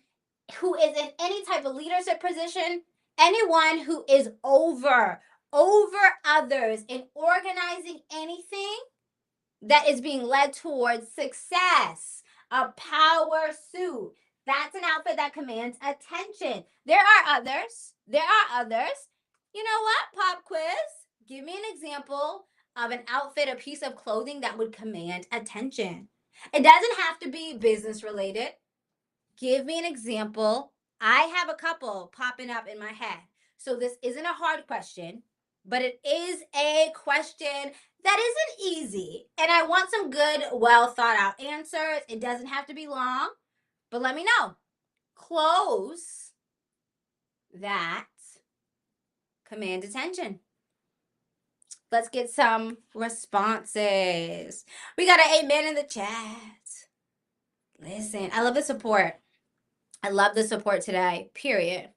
A: who is in any type of leadership position, anyone who is over others in organizing anything that is being led towards success. A power suit. That's an outfit that commands attention. There are others. There are others. You know what? Pop quiz. Give me an example of an outfit, a piece of clothing that would command attention. It doesn't have to be business related. Give me an example. I have a couple popping up in my head. So this isn't a hard question, but it is a question that isn't easy. And I want some good, well thought out answers. It doesn't have to be long, but let me know. Clothes that command attention. Let's get some responses. We got an amen in the chat. Listen, I love the support. I love the support today, period.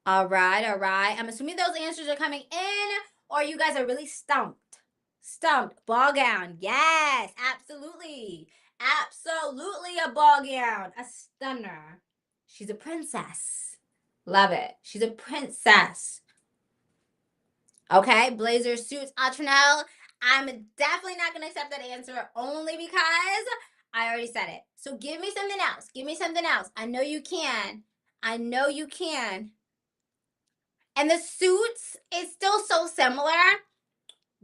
A: All right, all right. I'm assuming those answers are coming in, or you guys are really stumped. Stumped. Ball gown. Yes, absolutely. Absolutely a ball gown. A stunner. She's a princess. Love it. She's a princess. Okay, blazer suits. Atronel, I'm definitely not going to accept that answer only because I already said it. So give me something else. Give me something else. I know you can. I know you can. And the suits is still so similar.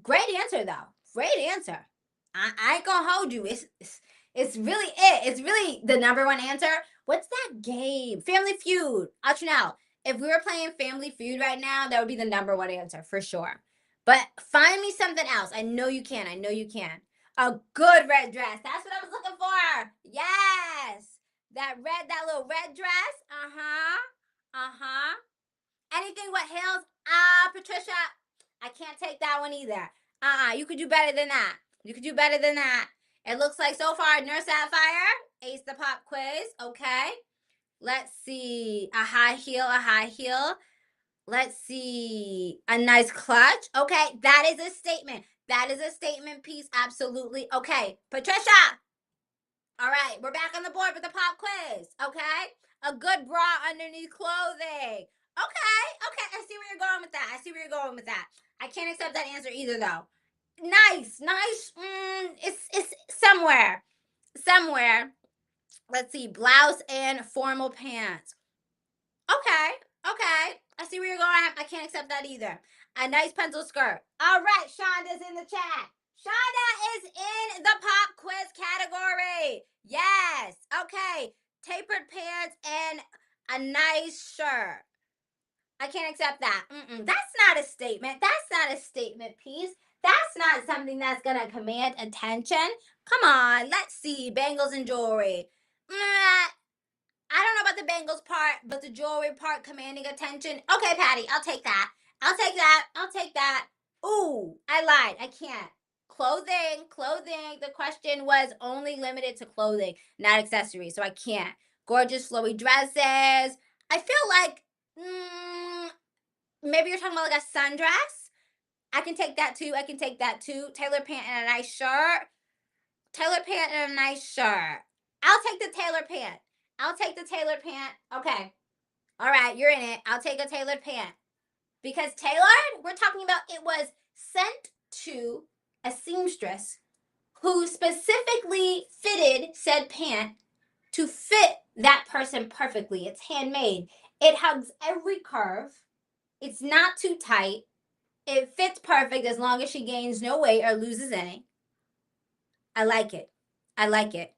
A: Great answer though. Great answer. I ain't gonna hold you. It's really it. It's really the number one answer. What's that game? Family Feud. Now, if we were playing Family Feud right now, that would be the number one answer for sure. But find me something else. I know you can. I know you can. A good red dress. That's what I was looking for. Yes. That little red dress. Uh-huh. Uh-huh. Anything with heels? Patricia, I can't take that one either. You could do better than that. You could do better than that. It looks like so far, Nurse Sapphire, ace the pop quiz. Okay. Let's see. A high heel, a high heel. Let's see. A nice clutch. Okay. That is a statement. That is a statement piece. Absolutely. Okay. Patricia. All right. We're back on the board with the pop quiz. Okay. A good bra underneath clothing. Okay. Okay. I see where you're going with that. I see where you're going with that. I can't accept that answer either, though. Nice. Nice. It's somewhere. Somewhere. Let's see. Blouse and formal pants. Okay. Okay. I see where you're going. I can't accept that either. A nice pencil skirt. All right. Shonda's in the chat. Shonda is in the pop quiz category. Yes. Okay. Tapered pants and a nice shirt. I can't accept that. That's not a statement. That's not a statement piece. That's not something that's going to command attention. Come on. Let's see. Bangles and jewelry. I don't know about the bangles part, but the jewelry part commanding attention. Okay, Patty, I'll take that. I'll take that. I'll take that. Ooh, I lied. I can't. Clothing. The question was only limited to clothing, not accessories. So I can't. Gorgeous, flowy dresses. I feel like maybe you're talking about like a sundress. I can take that too. I can take that too. Tailor pant and a nice shirt. Tailor pant and a nice shirt. I'll take the tailor pant. I'll take the tailored pant. Okay. All right, you're in it. I'll take a tailored pant. Because tailored, we're talking about it was sent to a seamstress who specifically fitted said pant to fit that person perfectly. It's handmade. It hugs every curve. It's not too tight. It fits perfect as long as she gains no weight or loses any. I like it. I like it.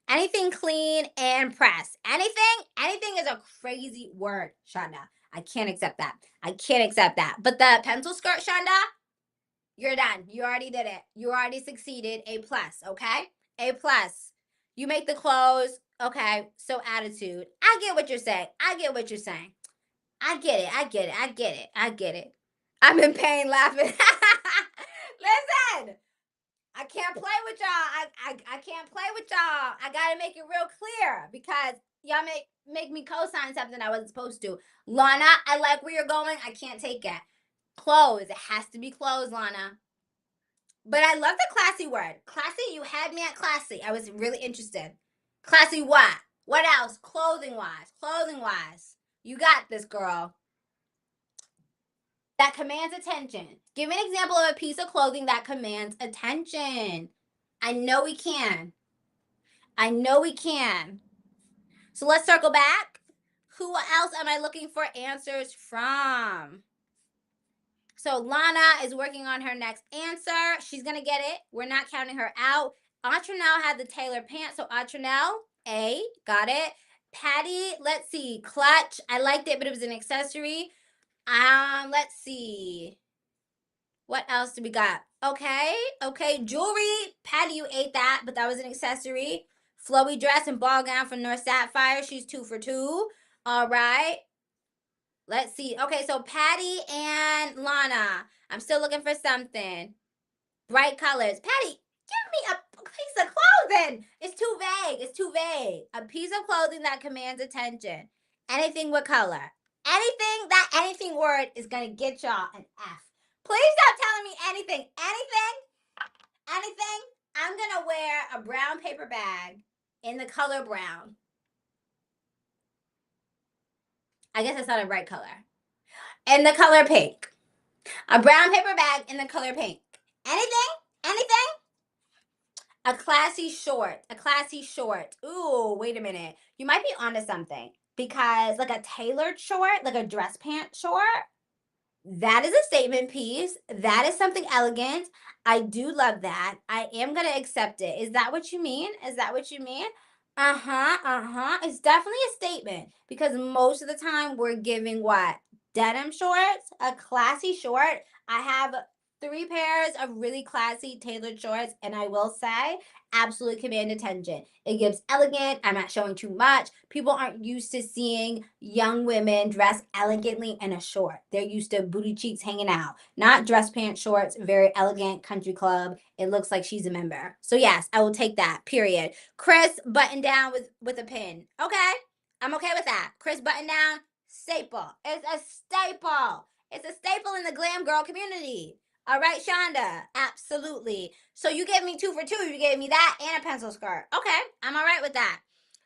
A: Anything clean and press. Anything is a crazy word, Shonda. I can't accept that. I can't accept that. But the pencil skirt, Shonda, you're done. You already did it. You already succeeded. A plus, okay? A plus. You make the clothes. Okay. So attitude. I get what you're saying. I get what you're saying. I get it. I get it. I get it. I get it. I'm in pain laughing. Listen. I can't play with y'all. I can't play with y'all. I gotta make it real clear because y'all make me co-sign something I wasn't supposed to. Lana, I like where you're going. I can't take it. Clothes. It has to be clothes, Lana. But I love the classy word. Classy, you had me at classy. I was really interested. Classy what? What else? Clothing wise. Clothing wise. You got this, girl. That commands attention. Give me an example of a piece of clothing that commands attention. I know we can. I know we can. So let's circle back. Who else am I looking for answers from? So Lana is working on her next answer. She's going to get it. We're not counting her out. Autranel had the tailored pants. So Autranel, A, got it. Patty, let's see. Clutch, I liked it, but it was an accessory. Let's see. What else do we got? Okay. Jewelry. Patty, you ate that, but that was an accessory. Flowy dress and ball gown from North Sapphire. She's 2 for 2. All right. Let's see. Okay, so Patty and Lana. I'm still looking for something. Bright colors. Patty, give me a piece of clothing. It's too vague. It's too vague. A piece of clothing that commands attention. Anything with color. Anything word is going to get y'all an F. Please stop telling me anything. Anything. I'm going to wear a brown paper bag in the color brown. I guess it's not a bright color. In the color pink. A brown paper bag in the color pink. Anything? A classy short. Ooh, wait a minute. You might be onto something because like a tailored short, like a dress pant short, that is a statement piece. That is something elegant. I do love that. I am going to accept it. Is that what you mean? It's definitely a statement because most of the time we're giving what? Denim shorts, a classy short. I have 3 pairs of really classy tailored shorts, and I will say, absolutely command attention. It gives elegant. I'm not showing too much. People aren't used to seeing young women dress elegantly in a short. They're used to booty cheeks hanging out, not dress pants shorts, very elegant country club. It looks like she's a member. So yes, I will take that, period. Chris button down with a pin. Okay, I'm okay with that. Chris button down, staple. It's a staple. It's a staple in the glam girl community. All right, Shonda, absolutely. So you gave me 2 for 2. You gave me that and a pencil skirt. Okay, I'm all right with that.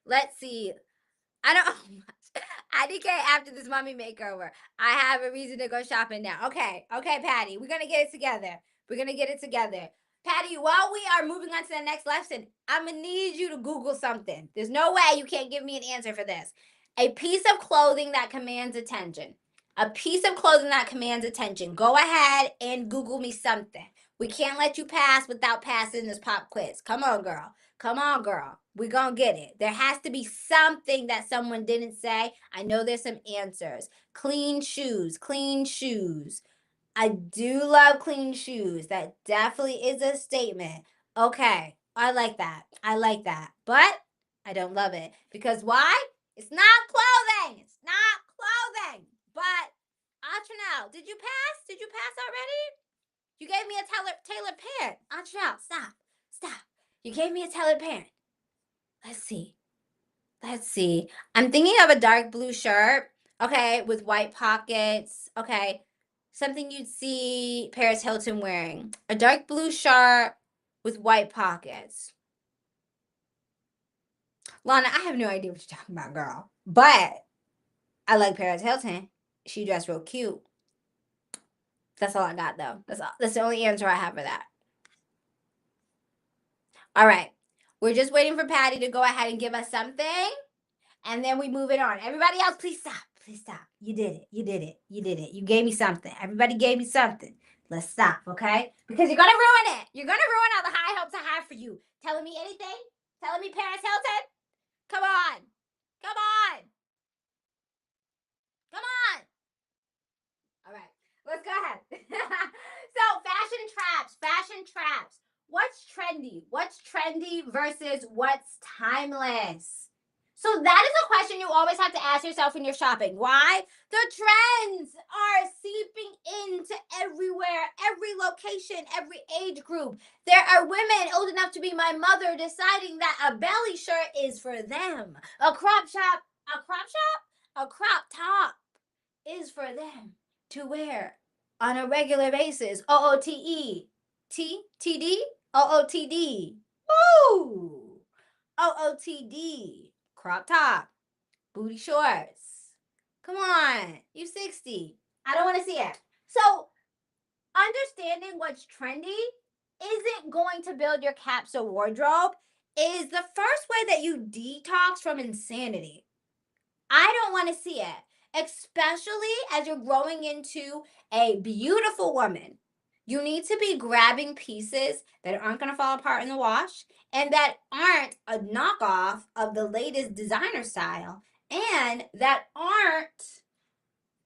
A: Let's see. I don't. IDK after this mommy makeover. I have a reason to go shopping now. Okay, Patty, we're gonna get it together. Patty, while we are moving on to the next lesson, I'm gonna need you to Google something. There's no way you can't give me an answer for this. A piece of clothing that commands attention. A piece of clothing that commands attention. Go ahead and Google me something. We can't let you pass without passing this pop quiz. Come on, girl. We're going to get it. There has to be something that someone didn't say. I know there's some answers. Clean shoes. I do love clean shoes. That definitely is a statement. Okay. I like that. But I don't love it. Because why? It's not clothing. It's not clothing. But, Chanel, did you pass? Did you pass already? You gave me a tailored pant. Chanel, stop. Stop. You gave me a tailored pant. Let's see. Let's see. I'm thinking of a dark blue shirt, okay, with white pockets, okay. Something you'd see Paris Hilton wearing. A dark blue shirt with white pockets. Lana, I have no idea what you're talking about, girl. But I like Paris Hilton. She dressed real cute. That's all I got, though. That's the only answer I have for that. All right. We're just waiting for Patty to go ahead and give us something. And then we move it on. Everybody else, please stop. Please stop. You did it. You did it. You did it. You gave me something. Everybody gave me something. Let's stop, okay? Because you're going to ruin it. You're going to ruin all the high hopes I have for you. Telling me anything? Telling me Paris Hilton? Come on. Come on. Come on. All right. Let's go ahead. So, fashion traps. Fashion traps. What's trendy? What's trendy versus what's timeless? So that is a question you always have to ask yourself when you're shopping. Why? The trends are seeping into everywhere, every location, every age group. There are women old enough to be my mother deciding that a belly shirt is for them. A crop top is for them to wear on a regular basis. OOTE. TTD? OOTD. Woo! OOTD. Crop top. Booty shorts. Come on. You 60. I don't want to see it. So, understanding what's trendy isn't going to build your capsule wardrobe is the first way that you detox from insanity. I don't want to see it, especially as you're growing into a beautiful woman. You need to be grabbing pieces that aren't going to fall apart in the wash and that aren't a knockoff of the latest designer style and that aren't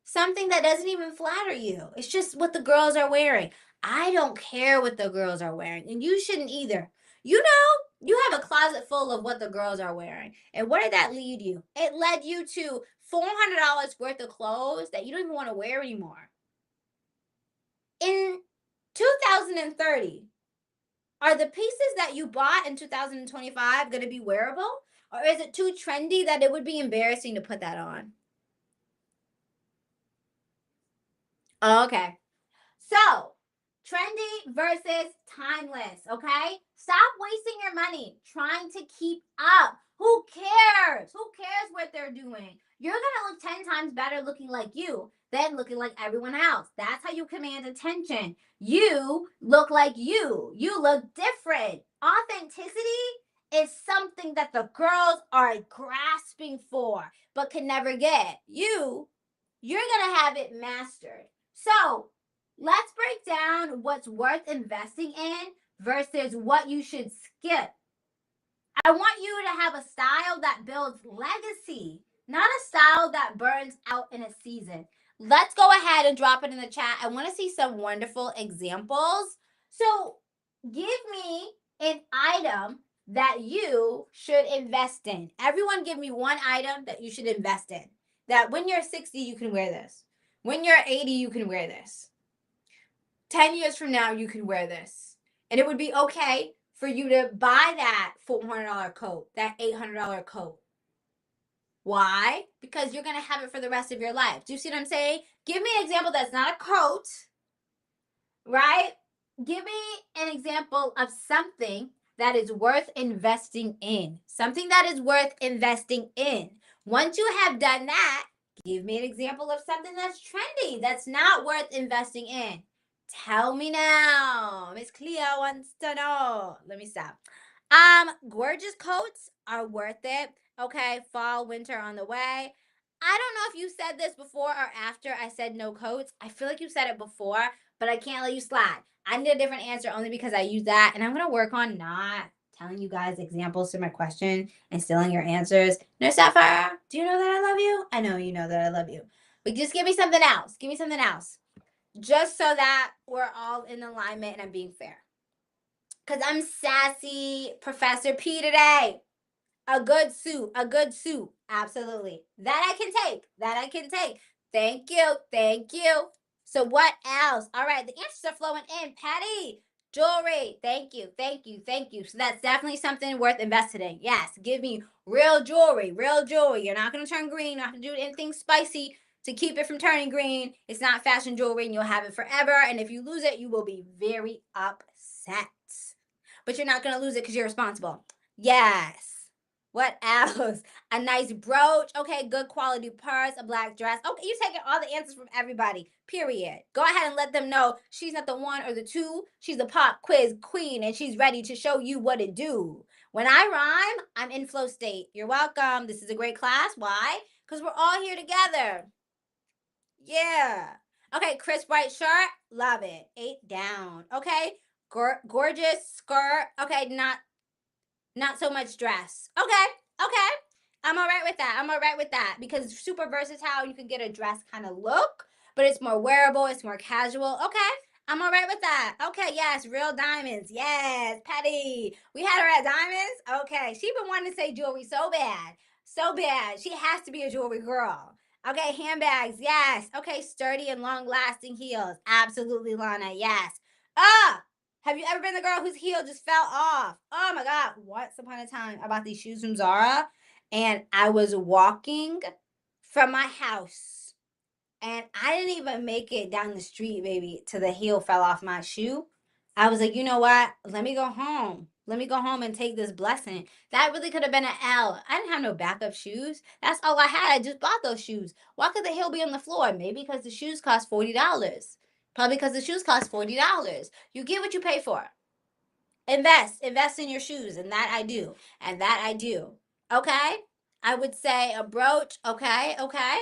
A: something that doesn't even flatter you. It's just what the girls are wearing. I don't care what the girls are wearing, and you shouldn't either. You know, you have a closet full of what the girls are wearing. And where did that lead you? It led you to $400 worth of clothes that you don't even want to wear anymore. In 2030, are the pieces that you bought in 2025 going to be wearable? Or is it too trendy that it would be embarrassing to put that on? Okay. So, trendy versus timeless, okay? Stop wasting your money trying to keep up. Who cares? Who cares what they're doing? You're going to look 10 times better looking like you than looking like everyone else. That's how you command attention. You look like you. You look different. Authenticity is something that the girls are grasping for but can never get. You're going to have it mastered. So, let's break down what's worth investing in versus what you should skip. I want you to have a style that builds legacy, not a style that burns out in a season. Let's go ahead and drop it in the chat. I want to see some wonderful examples. So, give me an item that you should invest in. Everyone give me one item that you should invest in. That when you're 60, you can wear this. When you're 80, you can wear this. 10 years from now, you can wear this. And it would be okay for you to buy that $400 coat, that $800 coat. Why? Because you're going to have it for the rest of your life. Do you see what I'm saying? Give me an example that's not a coat, right? Give me an example of something that is worth investing in. Something that is worth investing in. Once you have done that, give me an example of something that's trendy, that's not worth investing in. Tell me now. Miss Cleo wants to know. Let me stop. Gorgeous coats are worth it. Okay, fall, winter on the way. I don't know if you said this before or after I said no coats. I feel like you said it before, but I can't let you slide. I need a different answer only because I use that, and I'm going to work on not telling you guys examples to my question and stealing your answers. No, Sapphire, do you know that I love you? I know you know that I love you. But just give me something else. Give me something else. Just so that we're all in alignment and I'm being fair. Because I'm sassy Professor P today. A good suit, a good suit. Absolutely. That I can take. That I can take. Thank you. Thank you. So what else? All right, the answers are flowing in. Patty, jewelry. Thank you. Thank you. Thank you. So that's definitely something worth investing in. Yes, give me real jewelry. Real jewelry. You're not going to turn green. Not going to do anything spicy to keep it from turning green. It's not fashion jewelry and you'll have it forever. And if you lose it, you will be very upset. But you're not going to lose it because you're responsible. Yes. What else? A nice brooch. Okay, good quality purse, a black dress. Okay, you're taking all the answers from everybody. Period. Go ahead and let them know she's not the one or the two. She's the pop quiz queen and she's ready to show you what to do. When I rhyme, I'm in flow state. You're welcome. This is a great class. Why? Because we're all here together. Yeah. Okay, crisp white shirt. Love it. 8 down. Okay. Gorgeous skirt. Okay, not so much dress. Okay. Okay. I'm all right with that. I'm all right with that because super versatile. You can get a dress kind of look, but it's more wearable. It's more casual. Okay. I'm all right with that. Okay. Yes. Real diamonds. Yes. Patty. We had her at diamonds. Okay. She been wanting to say jewelry so bad. So bad. She has to be a jewelry girl. Okay. Handbags. Yes. Okay. Sturdy and long lasting heels. Absolutely, Lana. Yes. Ah, have you ever been the girl whose heel just fell off? Oh my God. Once upon a time, I bought these shoes from Zara and I was walking from my house and I didn't even make it down the street, baby, till the heel fell off my shoe. I was like, you know what? Let me go home. Let me go home and take this blessing. That really could have been an L. I didn't have no backup shoes. That's all I had. I just bought those shoes. Why could the heel be on the floor? Maybe because the shoes cost $40. Probably because the shoes cost $40. You get what you pay for. Invest in your shoes, and that I do, and that I do. Okay, I would say a brooch. Okay, okay.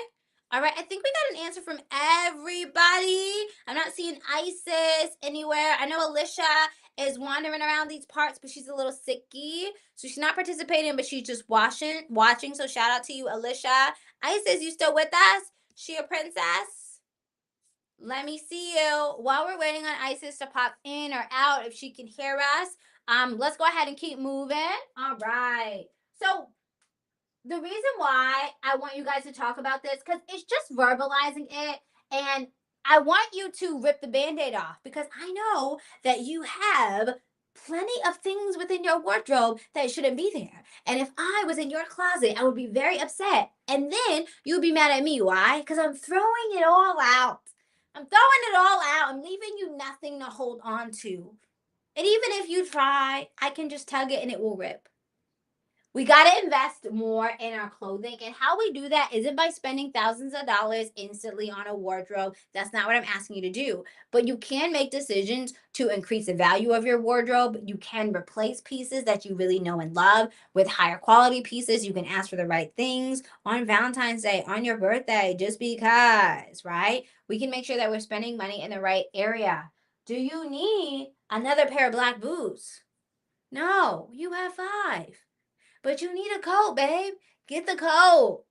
A: All right, I think we got an answer from everybody. I'm not seeing Isis anywhere. I know Alicia is wandering around these parts, but she's a little sicky, so she's not participating, but she's just watching. So shout out to you, Alicia. Isis, you still with us? She a princess? Let me see you. While we're waiting on Isis to pop in or out, if she can hear us, let's go ahead and keep moving. All right. So the reason why I want you guys to talk about this, because it's just verbalizing it, and I want you to rip the band-aid off because I know that you have plenty of things within your wardrobe that shouldn't be there. And if I was in your closet, I would be very upset. And then you'd be mad at me. Why? Because I'm throwing it all out. I'm throwing it all out. I'm leaving you nothing to hold on to. And even if you try, I can just tug it and it will rip. We got to invest more in our clothing. And how we do that isn't by spending thousands of dollars instantly on a wardrobe. That's not what I'm asking you to do. But you can make decisions to increase the value of your wardrobe. You can replace pieces that you really know and love with higher quality pieces. You can ask for the right things on Valentine's Day, on your birthday, just because, right? We can make sure that we're spending money in the right area. Do you need another pair of black boots? No, you have 5. But you need a coat, babe. Get the coat.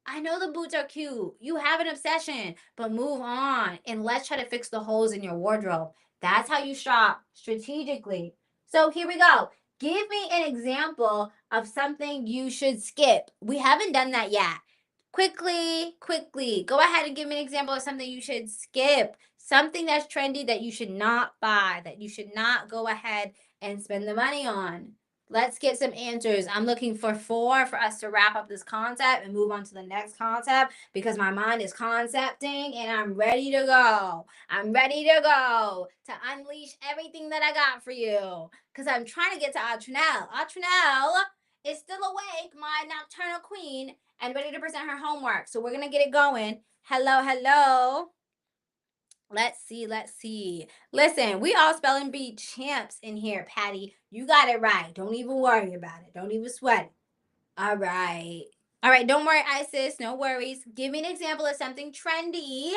A: I know the boots are cute. You have an obsession, but move on and let's try to fix the holes in your wardrobe. That's how you shop strategically. So here we go. Give me an example of something you should skip. We haven't done that yet. Quickly, quickly. Go ahead and give me an example of something you should skip. Something that's trendy that you should not buy, that you should not go ahead and spend the money on. Let's get some answers. I'm looking for 4 for us to wrap up this concept and move on to the next concept because my mind is concepting and I'm ready to go. I'm ready to go to unleash everything that I got for you because I'm trying to get to Autrinell. Autrinell is still awake, my nocturnal queen, and ready to present her homework. So we're going to get it going. Hello, hello. Let's see, let's see. Listen, we all spelling bee champs in here, Patty. You got it right. Don't even worry about it. Don't even sweat it. All right. All right, don't worry, Isis. No worries. Give me an example of something trendy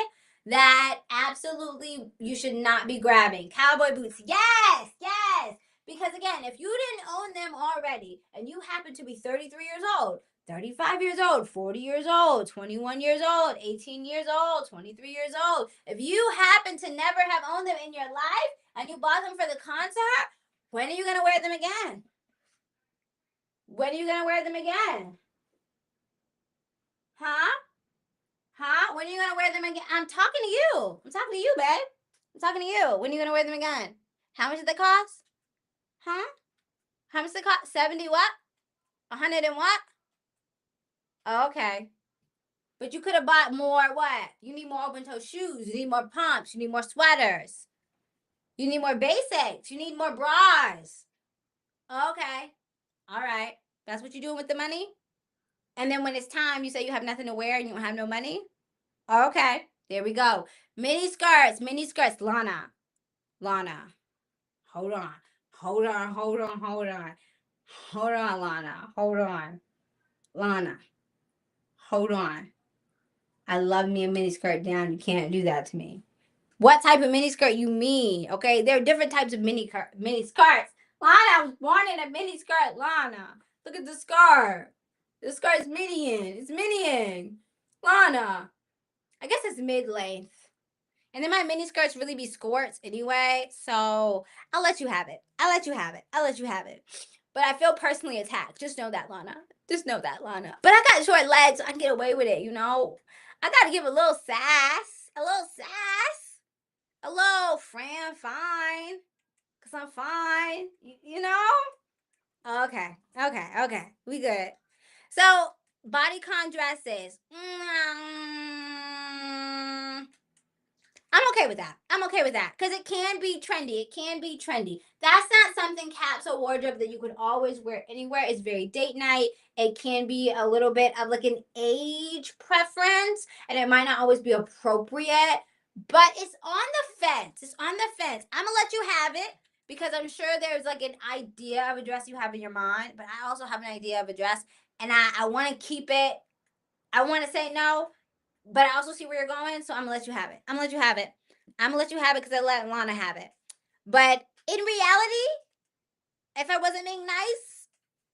A: that absolutely you should not be grabbing. Cowboy boots. Yes, yes. Because again, if you didn't own them already and you happen to be 33 years old, 35 years old, 40 years old, 21 years old, 18 years old, 23 years old, if you happen to never have owned them in your life and you bought them for the concert, when are you going to wear them again? When are you gonna wear them again? Huh? Huh? When are you gonna wear them again? I'm talking to you. I'm talking to you, babe. I'm talking to you. When are you gonna wear them again? How much did they cost? Huh? How much did they cost? 70 what? 100 and what? Oh, okay. But you could have bought more what? You need more open toe shoes. You need more pumps. You need more sweaters. You need more basics. You need more bras. Okay. All right. That's what you're doing with the money? And then when it's time, you say you have nothing to wear and you don't have no money? Okay. There we go. Mini skirts. Mini skirts. Lana. Lana. Hold on. Hold on. Hold on. Hold on. Hold on, Lana. Hold on. Lana. Hold on. I love me a mini skirt down. You can't do that to me. What type of mini skirt you mean? Okay, there are different types of mini skirts. Lana, I was born in a mini skirt. Lana, look at the skirt. The skirt is minion. It's minion. Lana, I guess it's mid length. And then my mini skirts really be skirts anyway. So I'll let you have it. I'll let you have it. I'll let you have it. But I feel personally attacked. Just know that, Lana. Just know that, Lana. But I got short legs, so I can get away with it, you know? I got to give a little sass. A little sass. A little Fran fine. Because I'm fine. You know? Okay. Okay. Okay. We good. So, bodycon dresses. I'm okay with that. I'm okay with that because it can be trendy. It can be trendy. That's not something capsule wardrobe that you could always wear anywhere. It's very date night. It can be a little bit of like an age preference, and it might not always be appropriate, but it's on the fence. It's on the fence. I'm gonna let you have it because I'm sure there's like an idea of a dress you have in your mind, but I also have an idea of a dress, and I want to keep it. I want to say no, but I also see where you're going, so I'm gonna let you have it. I'm gonna let you have it. I'm gonna let you have it because I let Lana have it. But in reality, if I wasn't being nice,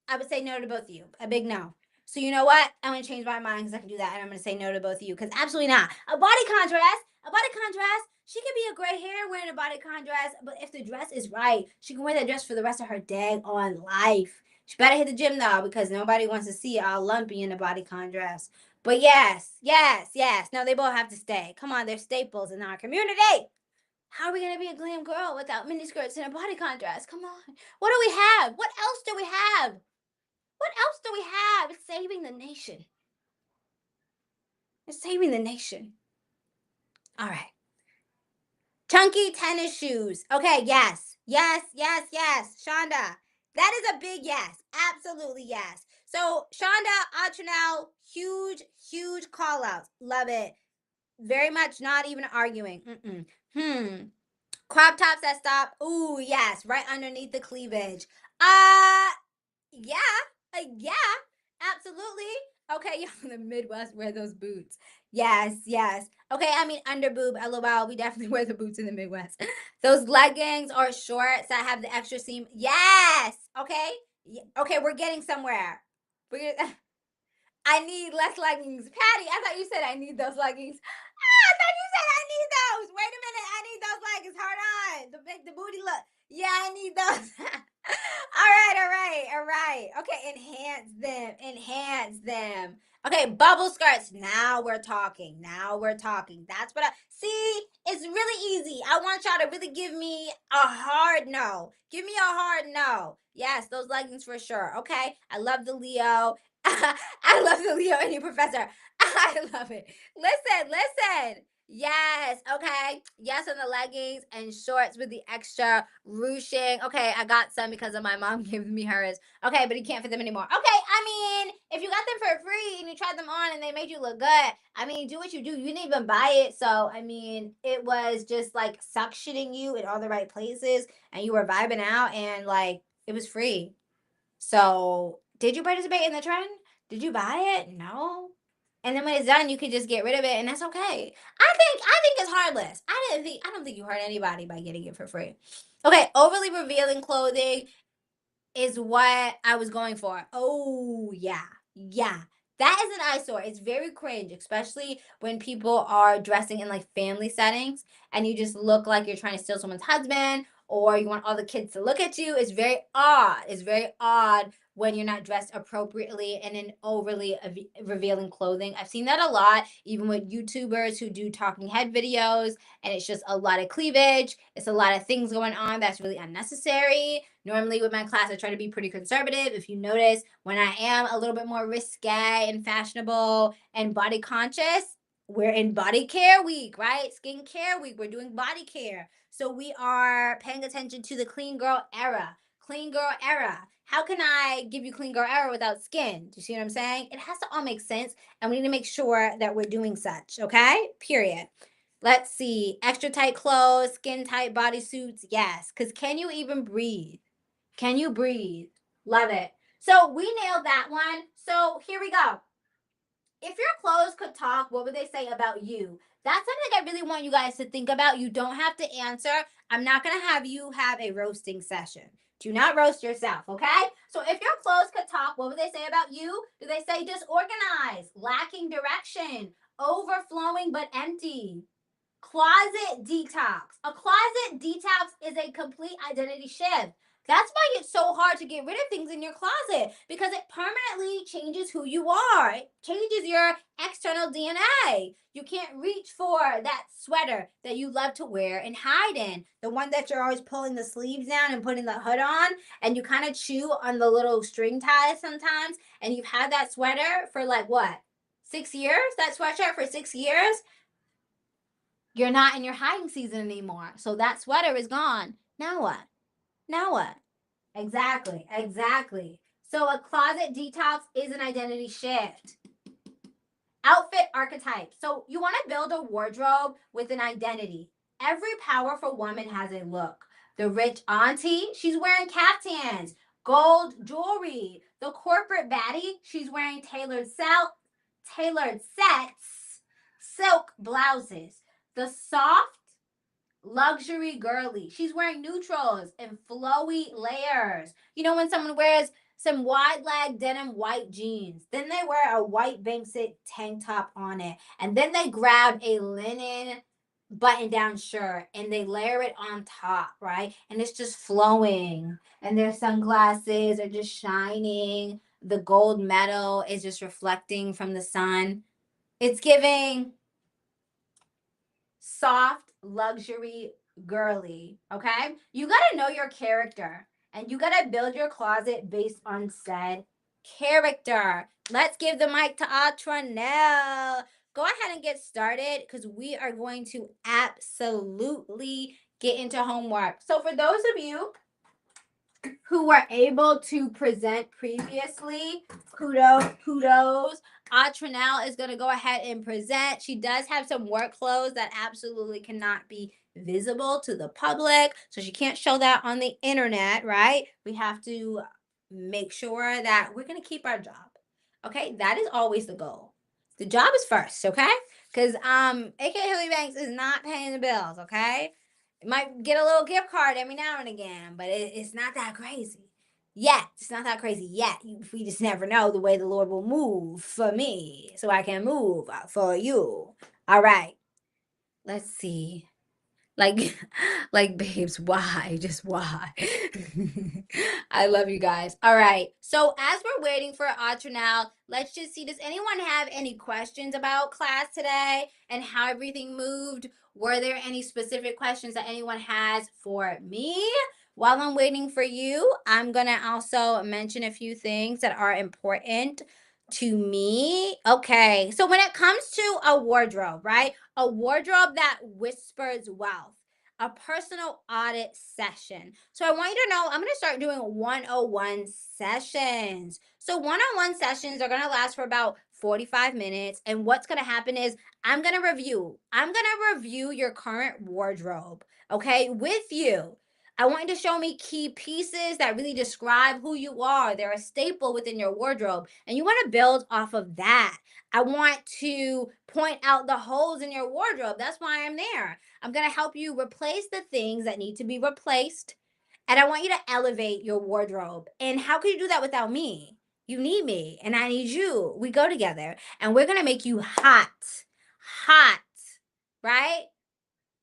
A: I would say no to both of you. A big no. So you know what? I'm gonna change my mind because I can do that, and I'm gonna say no to both of you because absolutely not. A bodycon dress, a bodycon dress. She could be a gray hair wearing a bodycon dress, but if the dress is right, she can wear that dress for the rest of her day on life. She better hit the gym though because nobody wants to see all lumpy in a bodycon dress. But yes, yes, yes. No, they both have to stay. Come on, they're staples in our community. How are we gonna be a glam girl without miniskirts and a bodycon dress? Come on. What do we have? What else do we have? What else do we have? It's saving the nation. It's saving the nation. All right. Chunky tennis shoes. Okay, yes. Yes, yes, yes. Shonda. That is a big yes. Absolutely yes. So, Shonda, Chanel, huge, huge call outs. Love it. Very much not even arguing. Crop tops that stop. Ooh, yes. Right underneath the cleavage. Yeah, yeah, absolutely. Okay, y'all in the Midwest wear those boots. Yes, yes. Okay, I mean under boob, LOL. We definitely wear the boots in the Midwest. Those leggings or shorts that have the extra seam. Yes. Okay. Okay, we're getting somewhere. We're I need less leggings. Patty, I thought you said I need those leggings. I thought you said I need those. Wait a minute. I need those leggings. Hold on. To make the booty look. Yeah, I need those. All right, all right, all right. Okay, enhance them. Enhance them. Okay, bubble skirts. Now we're talking. Now we're talking. That's what I see. It's really easy. I want y'all to really give me a hard no. Give me a hard no. Yes, those leggings for sure. Okay. I love the Leo. I love the Leo and your professor. I love it. Listen, listen. Yes, okay. Yes, on the leggings and shorts with the extra ruching. Okay, I got some because of my mom giving me hers. Okay, but you can't fit them anymore. Okay, I mean, if you got them for free and you tried them on and they made you look good, I mean, do what you do. You didn't even buy it. So, I mean, it was just like suctioning you in all the right places and you were vibing out and like it was free. So, did you participate in the trend? Did you buy it? No. And then when it's done, you can just get rid of it, and that's okay. I think it's heartless. I don't think you hurt anybody by getting it for free. Okay, overly revealing clothing is what I was going for. Oh yeah, yeah. That is an eyesore. It's very cringe, especially when people are dressing in like family settings and you just look like you're trying to steal someone's husband or you want all the kids to look at you. It's very odd. It's very odd when you're not dressed appropriately and in overly revealing clothing. I've seen that a lot, even with YouTubers who do talking head videos, and it's just a lot of cleavage. It's a lot of things going on that's really unnecessary. Normally, with my class, I try to be pretty conservative. If you notice, when I am a little bit more risque and fashionable and body conscious, we're in body care week, right? Skincare week. We're doing body care. So we are paying attention to the clean girl era. Clean girl era. How can I give you clean girl era without skin? Do you see what I'm saying? It has to all make sense, and we need to make sure that we're doing such, okay? Period. Let's see. Extra tight clothes, skin tight bodysuits. Yes. Because can you even breathe? Can you breathe? Love it. So we nailed that one. So here we go. If your clothes could talk, what would they say about you? That's something I really want you guys to think about. You don't have to answer. I'm not going to have you have a roasting session. Do not roast yourself, okay? So if your clothes could talk, what would they say about you? Do they say disorganized, lacking direction, overflowing but empty? Closet detox. A closet detox is a complete identity shift. That's why it's so hard to get rid of things in your closet, because it permanently changes who you are. It changes your external DNA. You can't reach for that sweater that you love to wear and hide in, the one that you're always pulling the sleeves down and putting the hood on, and you kind of chew on the little string ties sometimes, and you've had that sweater for like what? 6 years? That sweatshirt for 6 years? You're not in your hiding season anymore. So that sweater is gone. Now what? Now what? Exactly. Exactly. So a closet detox is an identity shift. Outfit archetype. So you want to build a wardrobe with an identity. Every powerful woman has a look. The rich auntie, she's wearing caftans, gold jewelry. The corporate baddie, she's wearing tailored sets, silk blouses. The soft luxury girly, she's wearing neutrals and flowy layers. You know, when someone wears some wide leg denim white jeans, then they wear a white basic tank top on it, and then they grab a linen button down shirt and they layer it on top, right? And it's just flowing, and their sunglasses are just shining. The gold metal is just reflecting from the sun. It's giving soft luxury girly. Okay, you got to know your character, and you got to build your closet based on said character. Let's give the mic to Atranel. Go ahead and get started, because we are going to absolutely get into homework. So for those of you who were able to present previously, kudos. Atranel is going to go ahead and present. She does have some work clothes that absolutely cannot be visible to the public, so she can't show that on the internet, right? We have to make sure that we're going to keep our job. Okay, that is always the goal. The job is first, okay? Because AK Hilly Banks is not paying the bills, okay? Might get a little gift card every now and again, but it's not that crazy yet. It's not that crazy yet. We just never know the way the Lord will move for me, so I can move for you. All right, let's see. Like, like, babes, why? Just why? I love you guys. All right. So as we're waiting for Audra now, let's just see. Does anyone have any questions about class today and how everything moved? Were there any specific questions that anyone has for me? While I'm waiting for you, I'm going to also mention a few things that are important to me. Okay. So when it comes to a wardrobe, right? A wardrobe that whispers wealth, a personal audit session. So I want you to know I'm going to start doing 101 sessions. So 101 sessions are going to last for about 45 minutes. And what's going to happen is I'm going to review your current wardrobe, okay, with you. I want you to show me key pieces that really describe who you are. They're a staple within your wardrobe, and you want to build off of that. I want to point out the holes in your wardrobe. That's why I'm there. I'm going to help you replace the things that need to be replaced. And I want you to elevate your wardrobe. And how can you do that without me? You need me, and I need you. We go together, and we're going to make you hot, right?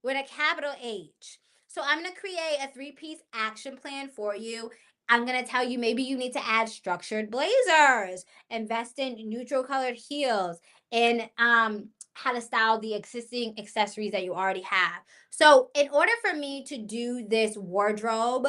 A: With a capital H. So I'm going to create a 3-piece action plan for you. I'm going to tell you maybe you need to add structured blazers, invest in neutral colored heels, and how to style the existing accessories that you already have. So, in order for me to do this wardrobe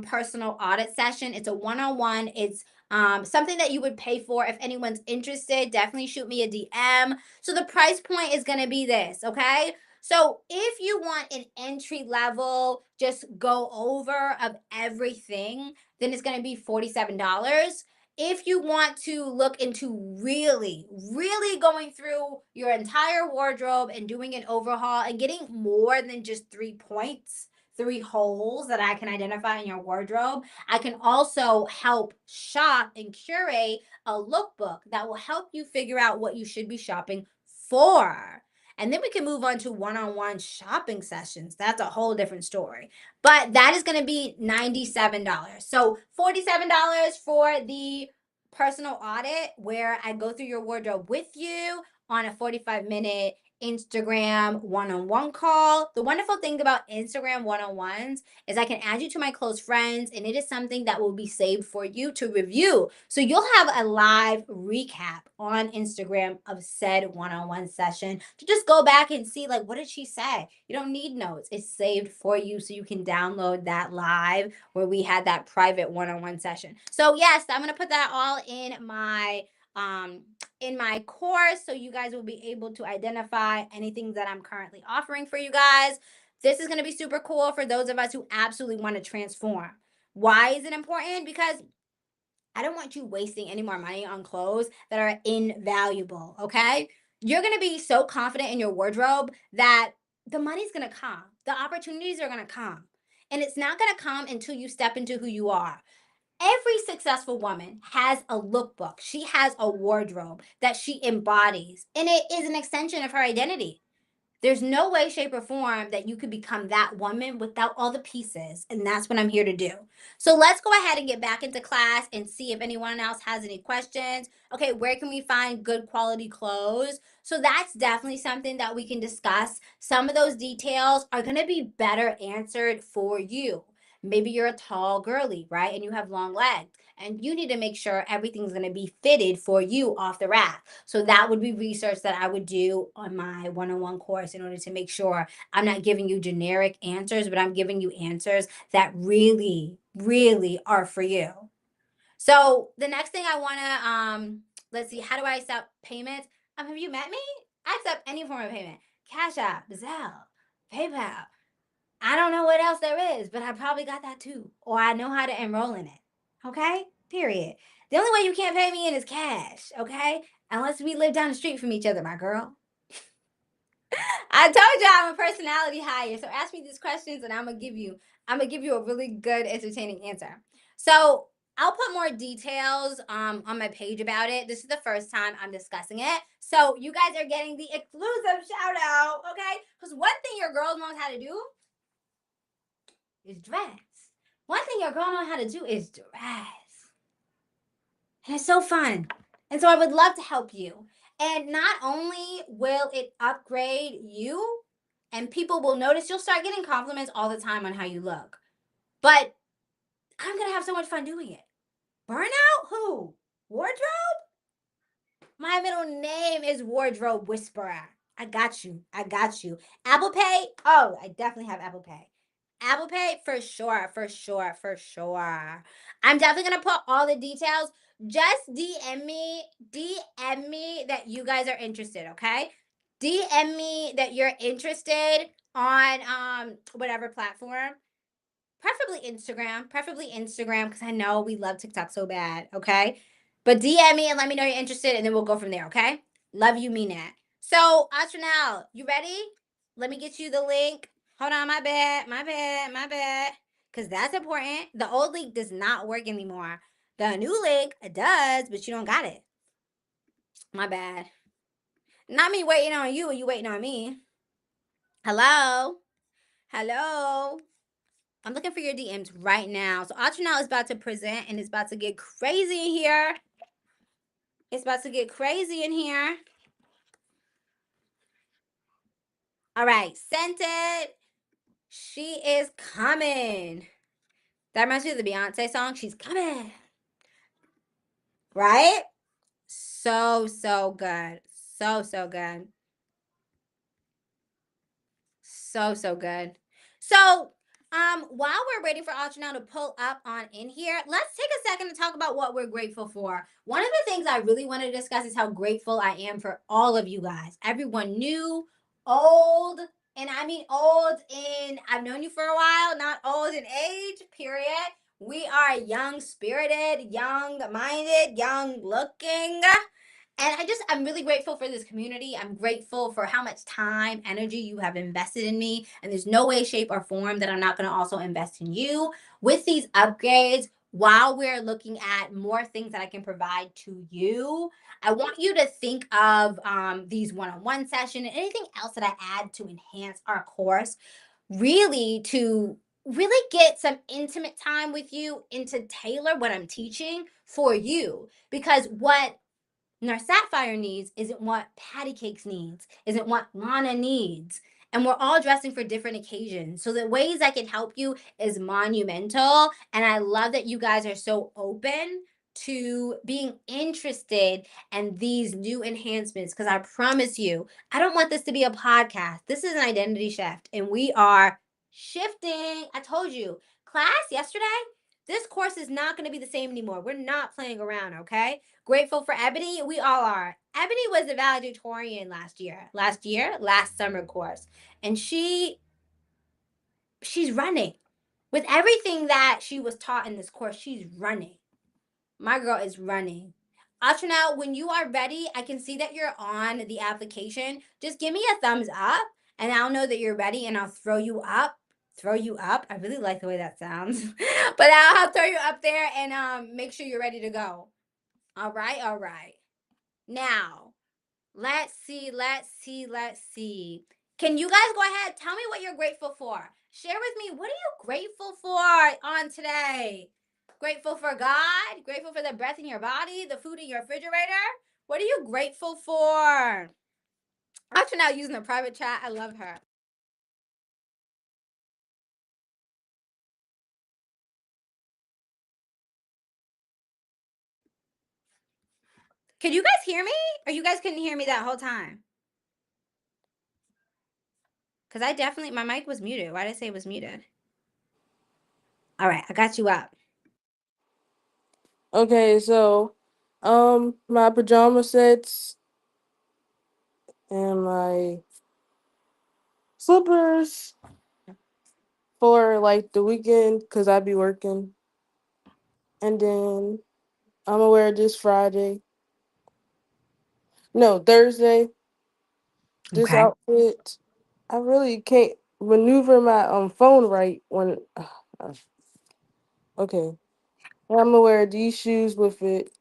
A: personal audit session, it's a one-on-one. It's something that you would pay for. If anyone's interested, definitely shoot me a DM. So the price point is going to be this, okay? So if you want an entry level, just go over of everything, then it's going to be $47. If you want to look into really, really going through your entire wardrobe and doing an overhaul and getting more than just 3 points, 3 holes that I can identify in your wardrobe, I can also help shop and curate a lookbook that will help you figure out what you should be shopping for. And then we can move on to one-on-one shopping sessions. That's a whole different story. But that is going to be $97. So $47 for the personal audit where I go through your wardrobe with you on a 45-minute Instagram one-on-one call. The wonderful thing about Instagram one-on-ones is I can add you to my close friends, and it is something that will be saved for you to review. So you'll have a live recap on Instagram of said one-on-one session to just go back and see, like, what did she say? You don't need notes. It's saved for you so you can download that live where we had that private one-on-one session. So yes, I'm going to put that all um in my course so you guys will be able to identify anything that I'm currently offering for you guys. This is going to be super cool for those of us who absolutely want to transform. Why is it important? Because I don't want you wasting any more money on clothes that are invaluable, okay? You're going to be so confident in your wardrobe that the money's going to come. The opportunities are going to come. And it's not going to come until you step into who you are. Every successful woman has a lookbook. She has a wardrobe that she embodies, and it is an extension of her identity. There's no way, shape, or form that you could become that woman without all the pieces. And that's what I'm here to do. So let's go ahead and get back into class and see if anyone else has any questions. Okay, where can we find good quality clothes? So that's definitely something that we can discuss. Some of those details are going to be better answered for you. Maybe you're a tall girly, right? And you have long legs. And you need to make sure everything's going to be fitted for you off the rack. So that would be research that I would do on my one-on-one course in order to make sure I'm not giving you generic answers, but I'm giving you answers that really, really are for you. So the next thing I want to let's see, how do I accept payments? Have you met me? I accept any form of payment. Cash App, Zelle, PayPal. I don't know what else there is, but I probably got that too. Or I know how to enroll in it. Okay? Period. The only way you can't pay me in is cash, okay? Unless we live down the street from each other, my girl. I told you I'm a personality hire. So ask me these questions and I'm gonna give you a really good entertaining answer. So I'll put more details on my page about it. This is the first time I'm discussing it. So you guys are getting the exclusive shout out, okay? Because one thing your girl knows how to do is dress. One thing your girl knows how to do is dress. And it's so fun. And so I would love to help you. And not only will it upgrade you and people will notice, you'll start getting compliments all the time on how you look. But I'm going to have so much fun doing it. Burnout? Who? Wardrobe? My middle name is Wardrobe Whisperer. I got you. I got you. Apple Pay? Oh, I definitely have Apple Pay. Apple Pay for sure, for sure, for sure. I'm definitely gonna put all the details. Just DM me that you guys are interested, okay? DM me that you're interested on whatever platform. Preferably Instagram, because I know we love TikTok so bad, okay? But DM me and let me know you're interested, and then we'll go from there, okay? Love you, mean that. So, Astronel, you ready? Let me get you the link. Hold on, my bad, my bad, my bad. Because that's important. The old link does not work anymore. The new link does, but you don't got it. My bad. Not me waiting on you, you waiting on me. Hello? Hello? I'm looking for your DMs right now. So Atronal is about to present and it's about to get crazy in here. It's about to get crazy in here. All right, sent it. She is coming. That reminds me of the Beyonce song. She's coming. Right? So, so good. So, so good. So, so good. So, while we're waiting for Chanel to pull up on in here, let's take a second to talk about what we're grateful for. One of the things I really want to discuss is how grateful I am for all of you guys. Everyone new, old, and I mean old in I've known you for a while, not old in age, period. We are young spirited, young minded, young looking. And I'm really grateful for this community. I'm grateful for how much time, energy you have invested in me. And there's no way, shape, or form that I'm not going to also invest in you with these upgrades. While we're looking at more things that I can provide to you, I want you to think of these one-on-one sessions and anything else that I add to enhance our course, really to really get some intimate time with you and to tailor what I'm teaching for you. Because what Nurse Sapphire needs isn't what Patty Cakes needs, isn't what Lana needs. And we're all dressing for different occasions. So the ways I can help you is monumental. And I love that you guys are so open to being interested in these new enhancements. Because I promise you, I don't want this to be a podcast. This is an identity shift. And we are shifting. I told you, class yesterday, this course is not going to be the same anymore. We're not playing around, okay? Grateful for Ebony. We all are. Ebony was the valedictorian last summer course. And she's running. With everything that she was taught in this course, she's running. My girl is running. Ashana, when you are ready, I can see that you're on the application. Just give me a thumbs up and I'll know that you're ready and I'll throw you up. Throw you up. I really like the way that sounds. But I'll throw you up there and make sure you're ready to go. All right, all right. Now, let's see. Can you guys go ahead? Tell me what you're grateful for. Share with me, what are you grateful for on today? Grateful for God? Grateful for the breath in your body, the food in your refrigerator? What are you grateful for? After now using the private chat, I love her. Can you guys hear me? Or you guys couldn't hear me that whole time? Because my mic was muted. Why did I say it was muted? All right, I got you up.
B: Okay, so my pajama sets and my slippers for like the weekend because I be working. And then I'm gonna wear this Friday. No, Thursday. This
A: Okay.
B: outfit. I really can't maneuver my phone right when okay. And I'm gonna wear these shoes with it.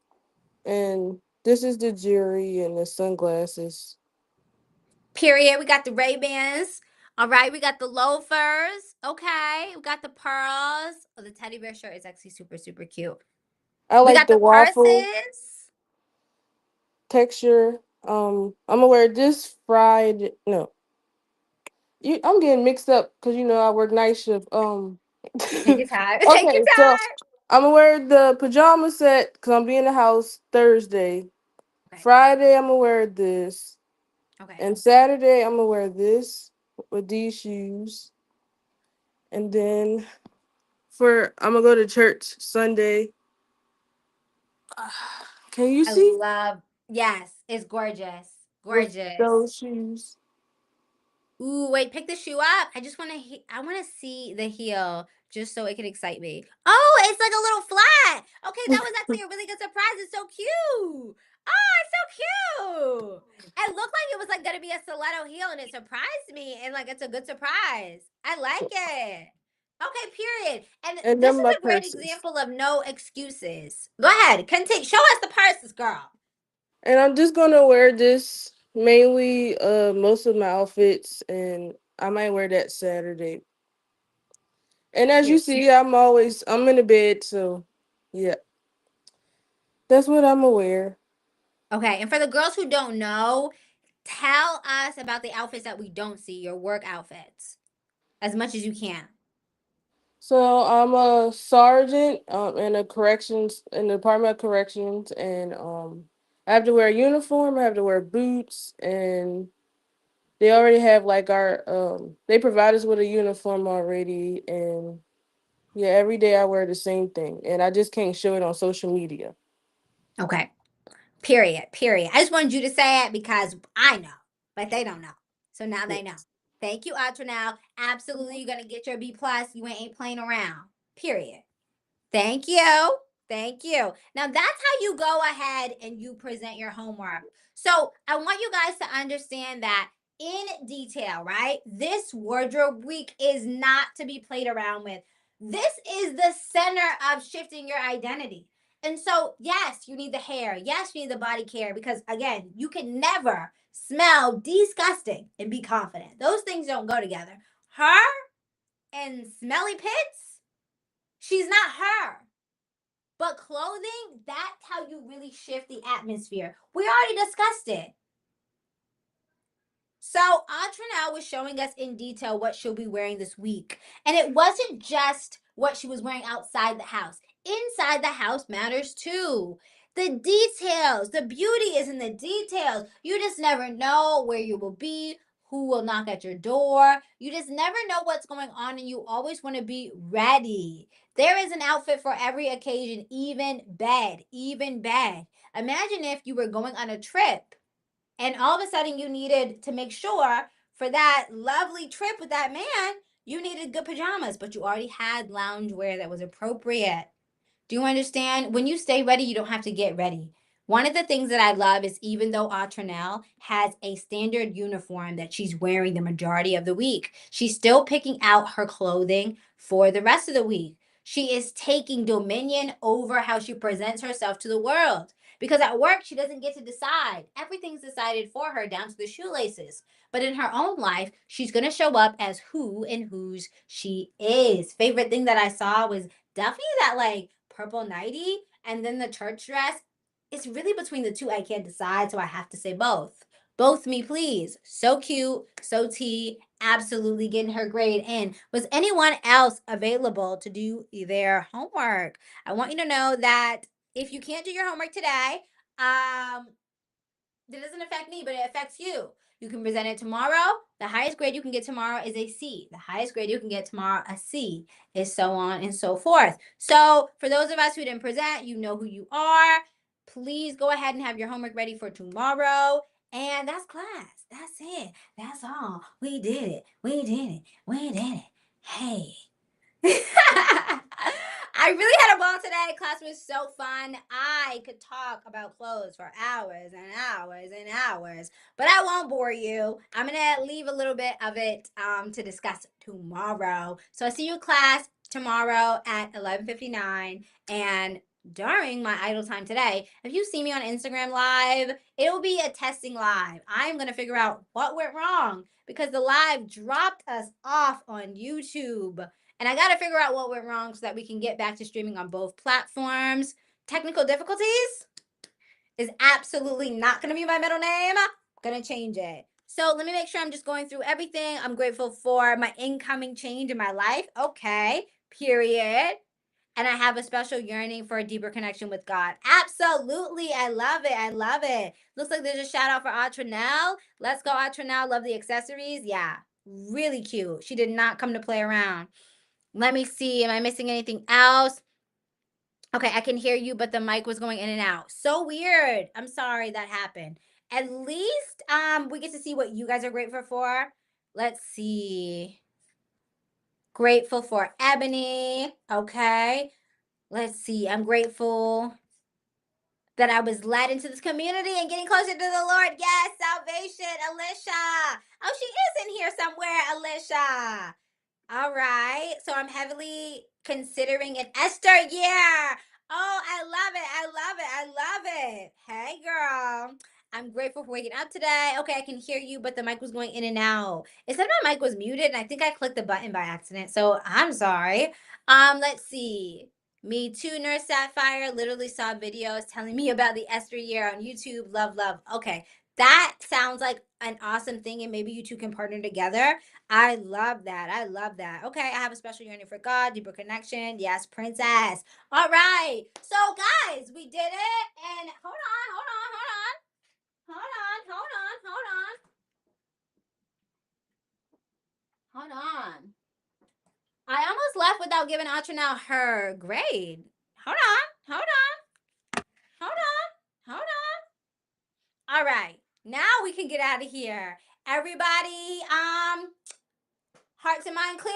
B: And this is the jewelry and the sunglasses.
A: Period. We got the Ray-Bans. All right, we got the loafers. Okay, we got the pearls. Oh, the teddy bear shirt is actually super, super cute.
B: I
A: We
B: like
A: got
B: the
A: the
B: waffle
A: purses.
B: texture. I'm gonna wear this Friday. No, I'm getting mixed up because I work night shift.
A: Take
B: Okay,
A: your time. Take your
B: so
A: time.
B: I'm gonna wear the pajama set because I'm be in the house Thursday.
A: Okay.
B: Friday I'm gonna wear this,
A: Okay.
B: and Saturday I'm gonna wear this with these shoes, and then I'm gonna go to church Sunday. Can you
A: I
B: see
A: love. Yes, it's gorgeous.
B: with
A: Gorgeous.
B: those shoes?
A: Ooh, wait, pick the shoe up. I just want to. I want to see the heel just so it can excite me. Oh, it's like a little flat. Okay, that was actually a really good surprise. It's so cute. Oh, it's so cute. It looked like it was like gonna be a stiletto heel, and it surprised me. And like, it's a good surprise. I like it. Okay, period. And
B: And
A: this
B: then
A: is
B: my
A: a great
B: purses.
A: example of no excuses. Go ahead, continue. Show us the purses, girl.
B: And I'm just gonna wear this mainly most of my outfits, and I might wear that Saturday. And as you
A: Period.
B: see, I'm in the bed, so yeah. That's what I'm gonna wear.
A: Okay, and for the girls who don't know, tell us about the outfits that we don't see, your work outfits, as much as you can.
B: So I'm a sergeant in the Department of Corrections, and I have to wear a uniform. I have to wear boots, and they already have like our they provide us with a uniform already, and yeah, every day I wear the same thing, and I just can't show it on social media.
A: Okay. Period. Period. I just wanted you to say it because I know, but they don't know. So now they know. Thank you, Now, absolutely, you're gonna get your B plus. You ain't playing around. Period. Thank you. Thank you. Now that's how you go ahead and you present your homework. So I want you guys to understand that in detail, right? This wardrobe week is not to be played around with. This is the center of shifting your identity. And so, yes, you need the hair. Yes, you need the body care because, again, you can never smell disgusting and be confident. Those things don't go together. Her and smelly pits, she's not her. But clothing, that's how you really shift the atmosphere. We already discussed it. So Audrina was showing us in detail what she'll be wearing this week. And it wasn't just what she was wearing outside the house. Inside the house matters too. The details, the beauty is in the details. You just never know where you will be, who will knock at your door. You just never know what's going on, and you always want to be ready. There is an outfit for every occasion, even bed, even bed. Imagine if you were going on a trip and all of a sudden you needed to make sure for that lovely trip with that man, you needed good pajamas, but you already had loungewear that was appropriate. Do you understand? When you stay ready, you don't have to get ready. One of the things that I love is even though Autrinell has a standard uniform that she's wearing the majority of the week, she's still picking out her clothing for the rest of the week. She is taking dominion over how she presents herself to the world. Because at work, she doesn't get to decide. Everything's decided for her, down to the shoelaces. But in her own life, she's going to show up as who and whose she is. Favorite thing that I saw was definitely that like purple nightie and then the church dress. It's really between the two. I can't decide, so I have to say both. Both me, please. So cute, so tea. Absolutely getting her grade in. Was anyone else available to do their homework? I want you to know that if you can't do your homework today, um, that doesn't affect me, but it affects you. You can present it tomorrow. The highest grade you can get tomorrow is a C. The highest grade you can get tomorrow, a C, is so on and so forth. So, for those of us who didn't present, you know who you are. Please go ahead and have your homework ready for tomorrow. And that's class. That's it. That's all. We did it. We did it. We did it. Hey. I really had a ball today. Class was so fun. I could talk about clothes for hours and hours and hours, but I won't bore you. I'm gonna leave a little bit of it to discuss tomorrow. So I see you in class tomorrow at 11:59, and during my idle time today, if you see me on Instagram live, it'll be a testing live. I'm gonna figure out what went wrong because the live dropped us off on YouTube. And I got to figure out what went wrong so that we can get back to streaming on both platforms. Technical difficulties is absolutely not going to be my middle name. I'm going to change it. So let me make sure I'm just going through everything. I'm grateful for my incoming change in my life. Okay, period. And I have a special yearning for a deeper connection with God. Absolutely. I love it. I love it. Looks like there's a shout out for Autrinell. Let's go, Autrinell. Love the accessories. Yeah, really cute. She did not come to play around. Let me see. Am I missing anything else? Okay, I can hear you, but the mic was going in and out. So weird. I'm sorry that happened. At least we get to see what you guys are grateful for. Let's see. Grateful for Ebony. Okay. Let's see. I'm grateful that I was led into this community and getting closer to the Lord. Yes, salvation, Alicia. Oh, she is in here somewhere, Alicia. All right. So I'm heavily considering an Esther year. Oh, I love it. I love it. I love it. Hey, girl. I'm grateful for waking up today. Okay, I can hear you, but the mic was going in and out. It said my mic was muted, and I think I clicked the button by accident. So I'm sorry. Let's see. Me too, Nurse Sapphire. Literally saw videos telling me about the Esther year on YouTube. Love, love. Okay. That sounds like an awesome thing, and maybe you two can partner together. I love that. I love that. Okay, I have a special yearning for God, deeper connection. Yes, princess. All right. So, guys, we did it. And hold on. I almost left without giving Atrina her grade. Hold on, hold on. All right, now we can get out of here. Everybody, hearts and mind clear?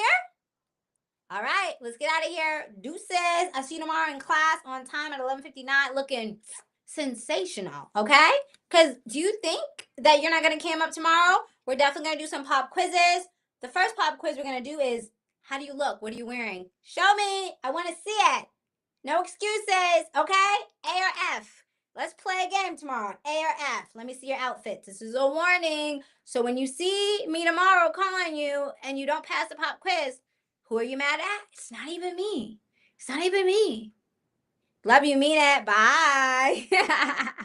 A: All right, let's get out of here. Deuces. I'll see you tomorrow in class on time at 11:59, looking sensational. Okay? Because do you think that you're not going to cam up tomorrow? We're definitely going to do some pop quizzes. The first pop quiz we're going to do is, how do you look? What are you wearing? Show me. I want to see it. No excuses. Okay? A or F. Let's play a game tomorrow. A or F. Let me see your outfits. This is a warning. So when you see me tomorrow calling you and you don't pass the pop quiz, who are you mad at? It's not even me. It's not even me. Love you, mean it. Bye.